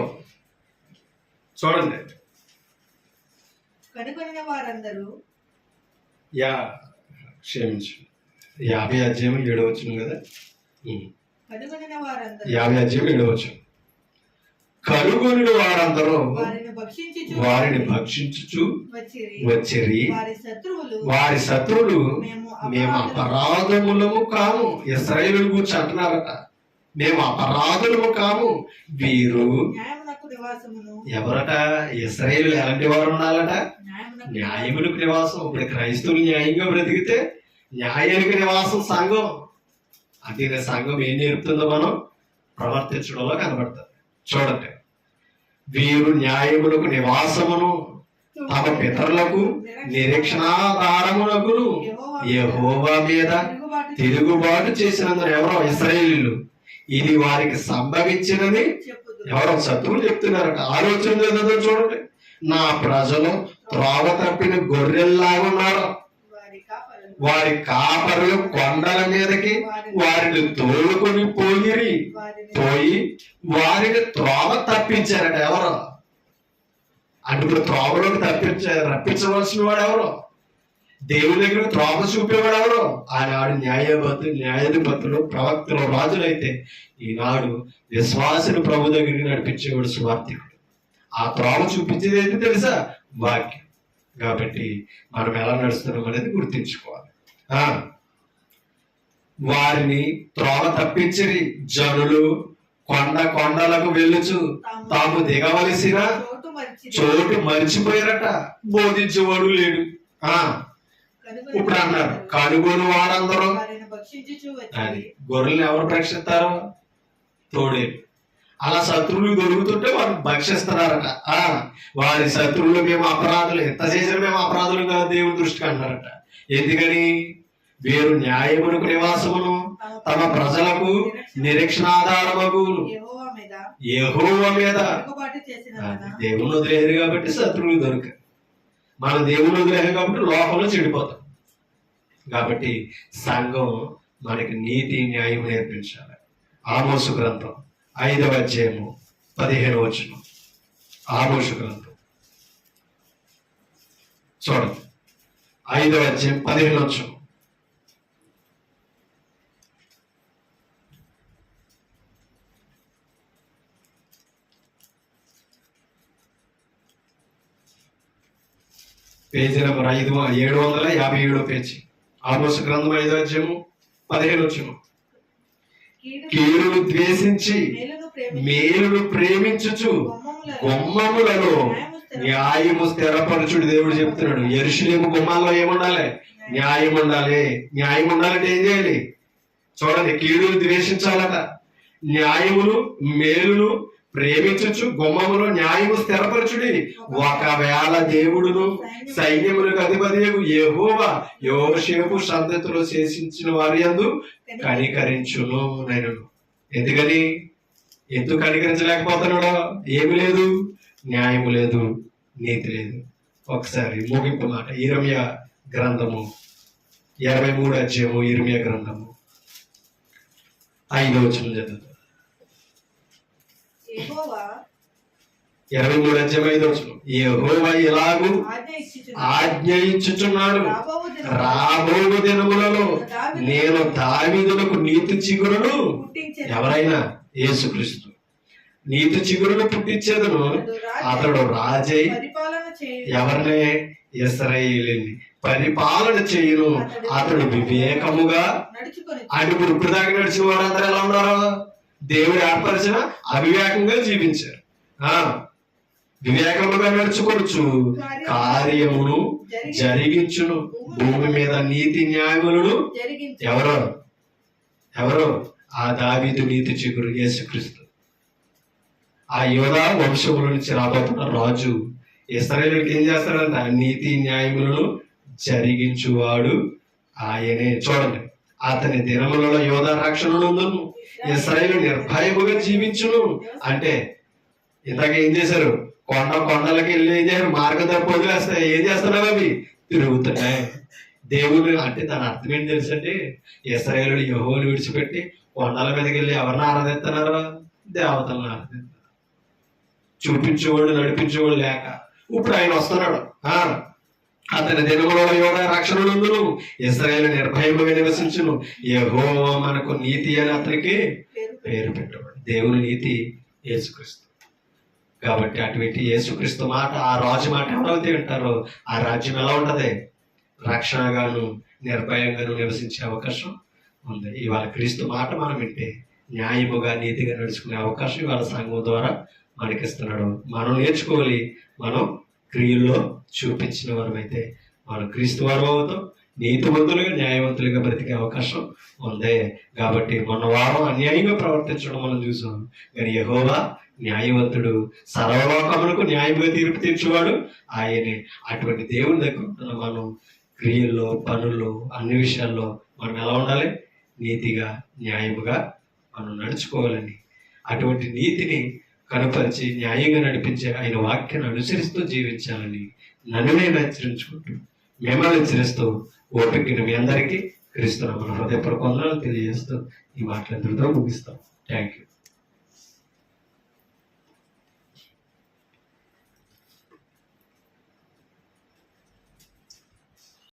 చూడండి, కనుగొనిన వారందరూ క్షమించు 50 అధ్యాయం 7వ వచనం కదా. కనుగొనిన వారందరూ 50 అధ్యాయం 7వ వచనం. కనుగొనిన వారందరూ వారిని భక్షించుచు వచ్చిరి. వారి శత్రువులు మేము అపరాధములము కాము. ఇశ్రాయేలు గురించి అంటున్నారట, మేము అపరాధులము కాము. వీరు ఎవరట? ఇశ్రాయేలు ఎలాంటి వారు ఉండాలట? న్యాయములకు నివాసం. ఇప్పుడు క్రైస్తవులు న్యాయంగా బ్రతికితే న్యాయానికి నివాసం సంఘం. అంటే సంఘం ఏం నేర్పుతుందో మనం ప్రవర్తించడంలో కనబడుతుంది. చూడండి, వీరు న్యాయములకు నివాసమును తమ పితరులకు నిరీక్షణాధారమునకును యెహోవా మీద తిరుగుబాటు చేసినందున. ఎవరో? ఇశ్రాయేలీయులు. ఇది వారికి సంభవించినది. ఎవరో? శత్రువులు చెప్తున్నారట. ఆలోచన చేద్దాం. చూడండి, నా ప్రజలు త్రోవ తప్పిన గొర్రెల్లాగా ఉన్నారు. వారి కాపరులు కొండల మీదకి వారిని తోలుకొని పోయి వారిని త్రోవ తప్పించారట. ఎవరో? అంటే ఇప్పుడు త్రోవలోకి రప్పించవలసిన వాడు ఎవరో? దేవుని దగ్గర త్రోవ చూపేవాడు ఎవరో? ఆనాడు న్యాయాధిపతులు, ప్రవక్తలు, రాజులైతే ఈనాడు విశ్వాసులు ప్రభు దగ్గరికి నడిపించేవాడు సువార్థికుడు. ఆ త్రోవ చూపించేది ఏంటి తెలుసా? వాక్యం. కాబట్టి మనం ఎలా నడుస్తున్నాం అనేది గుర్తించుకోవాలి. వారిని త్రోవ తప్పించిరి. జనులు కొండలకు వెళ్ళుచు తాము దిగవలసిన చోటు మర్చిపోయారట. బోధించేవాడు లేడు. ఇప్పుడు అన్నారు కనుగొని వారందరూ. అది గొర్రెల్ని ఎవరు భక్షిస్తారు? తోడేలు. అలా శత్రువులు దొరుకుతుంటే వారు భక్షిస్తున్నారట. వారి శత్రువులు మేము అపరాధులు, ఎంత చేసిన మేము అపరాధులు కాదు దేవుని దృష్టికి అన్నారట. ఎందుకని? వీరు న్యాయమునకు నివాసమును తమ ప్రజలకు నిరీక్షణాధారమగు యెహోవా మీద. దేవుని వదిలేరు కాబట్టి శత్రువులు దొరికారు. మనం దేవుని వదిలేరు కాబట్టి లోకంలో చెడిపోతాం. కాబట్టి సంఘం మనకి నీతి న్యాయం నేర్పించాలి. ఆమోసు గ్రంథం 5వ అధ్యాయము 15వ వచనం. ఆమోసు గ్రంథం చూడండి, 5వ అధ్యాయం 15వ వచనం. Page number 757 page. ఆమోసు గ్రంథం 5వ అధ్యాయము 15వ వచనం. కీడును ద్వేషించి మేలును ప్రేమించుచు గుమ్మములలో న్యాయము స్థిరపరచుడు. దేవుడు చెప్తున్నాడు, యెరూషలేము గుమ్మాల్లో ఏముండాలి? న్యాయం ఉండాలి. న్యాయం ఉండాలంటే ఏం చేయాలి? చూడండి, కీడును ద్వేషించాలట, న్యాయమును మేలును ప్రేమించచ్చు, గుమ్మములో న్యాయము స్థిరపరచుడి. ఒకవేళ దేవుడును సైన్యములకు అధిపతి యెహోవా యోసేపు సంతతిలో శేషించిన వారి యందు కనికరించును. నేను ఎందుకు కనికరించలేకపోతున్నాడో? ఏమి లేదు, న్యాయము లేదు, నీతి లేదు. ఒకసారి ముగింపు మాట ఇర్మియా గ్రంథము 23వ అధ్యాయము. ఇర్మియా గ్రంథము 5వ వచనం చదువుతాం. 23వ అధ్యాయం 5వ వచనం. యెహోవా ఇలాగు ఆజ్ఞ ఇచ్చుచున్నాడు, రాబోవు దినములలో నేను దావీదునకు నీతి చిగురును. ఎవరైనా? యేసుక్రీస్తు. నీతి చిగురును పుట్టించేదను, అతడు రాజై ఎవరిని? ఇశ్రాయేలుని పరిపాలన చేయును. అతడు వివేకముగా. అంటే ఇప్పుడు దాకా నడిచిన వారందరూ ఎలా ఉన్నారు? దేవుడు ఏర్పరిచిన అవివేకంగా జీవించారు. వివేకముగా నడుచుకోవచ్చు, కార్యమును జరిగించును. భూమి మీద నీతి న్యాయములను ఎవరు? ఆ దావీదు నీతి చిగురు యేసుక్రీస్తు. ఆ యోధా వంశముల నుంచి రాబోతున్న రాజు ఇశ్రాయేలుకి ఏం చేస్తాడంట? నీతి న్యాయములను జరిగించువాడు ఆయనే. చూడండి, అతని దినములలో యోధా రక్షణ నందును, ఇశ్రాయేలు నిర్భయముగా జీవించును. అంటే ఇందాక ఏం చేశారు? కొండలకి వెళ్ళి ఏం చేశారు? మార్గం తప్ప వదిలేస్తాయి. ఏం చేస్తున్నావు? అవి తిరుగుతున్నాయి. దేవుడు అంటే దాని అర్థం ఏంటి తెలుసండి? ఇశ్రాయేలు యెహోవాను విడిచిపెట్టి కొండల మీదకి వెళ్ళి ఎవరిని ఆరాధిస్తున్నారు? దేవతలను ఆరాధిస్తున్నారు. చూపించేవాడు, నడిపించేవాడు లేక. ఇప్పుడు ఆయన వస్తున్నాడు. అతని దినములో యోగా రక్షణులందును ఇశ్రాయేలు నిర్భయముగా నివసించును. యెహోవా మనకు నీతి అని అతనికి పేరు పెట్టబడి. దేవుని నీతి యేసుక్రీస్తు. కాబట్టి అటువంటి యేసుక్రీస్తు మాట, ఆ రాజు మాట ఎవరైతే వింటారో ఆ రాజ్యం ఎలా ఉంటది? రక్షణగాను నిర్భయంగాను నివసించే అవకాశం ఉంది. ఇవాళ క్రీస్తు మాట మనం వింటే న్యాయముగా నీతిగా నడుచుకునే అవకాశం ఇవాళ సంఘం ద్వారా మనకిస్తున్నాడు. మనం నేర్చుకోవాలి. మనం క్రియల్లో చూపించిన వారమైతే మనం క్రీస్తు వారు అవుతాం. నీతివంతులుగా న్యాయవంతులుగా బ్రతికే అవకాశం ఉంది. కాబట్టి మొన్న వారం అన్యాయంగా ప్రవర్తించడం మనం చూసాం. కానీ యెహోవా న్యాయవంతుడు, సర్వలోకములకు న్యాయముగా తీర్పు తీర్చేవాడు ఆయనే. అటువంటి దేవుని దగ్గర ఉంటున్న మనం క్రియల్లో, పనుల్లో, అన్ని విషయాల్లో మనం ఎలా ఉండాలి? నీతిగా, న్యాయముగా మనం నడుచుకోవాలని, అటువంటి నీతిని కనపరిచి న్యాయంగా నడిపించే ఆయన వాక్యాన్ని అనుసరిస్తూ జీవించాలని నన్ను నేను హెచ్చరించుకుంటూ, మిమ్మల్ని హెచ్చరిస్తూ ఓపికను మీ అందరికీ క్రీస్తు నామమున హృదయపూర్వక వందనాలు తెలియజేస్తూ ఈ మాటలందరితో ముగిస్తాం. Thank you.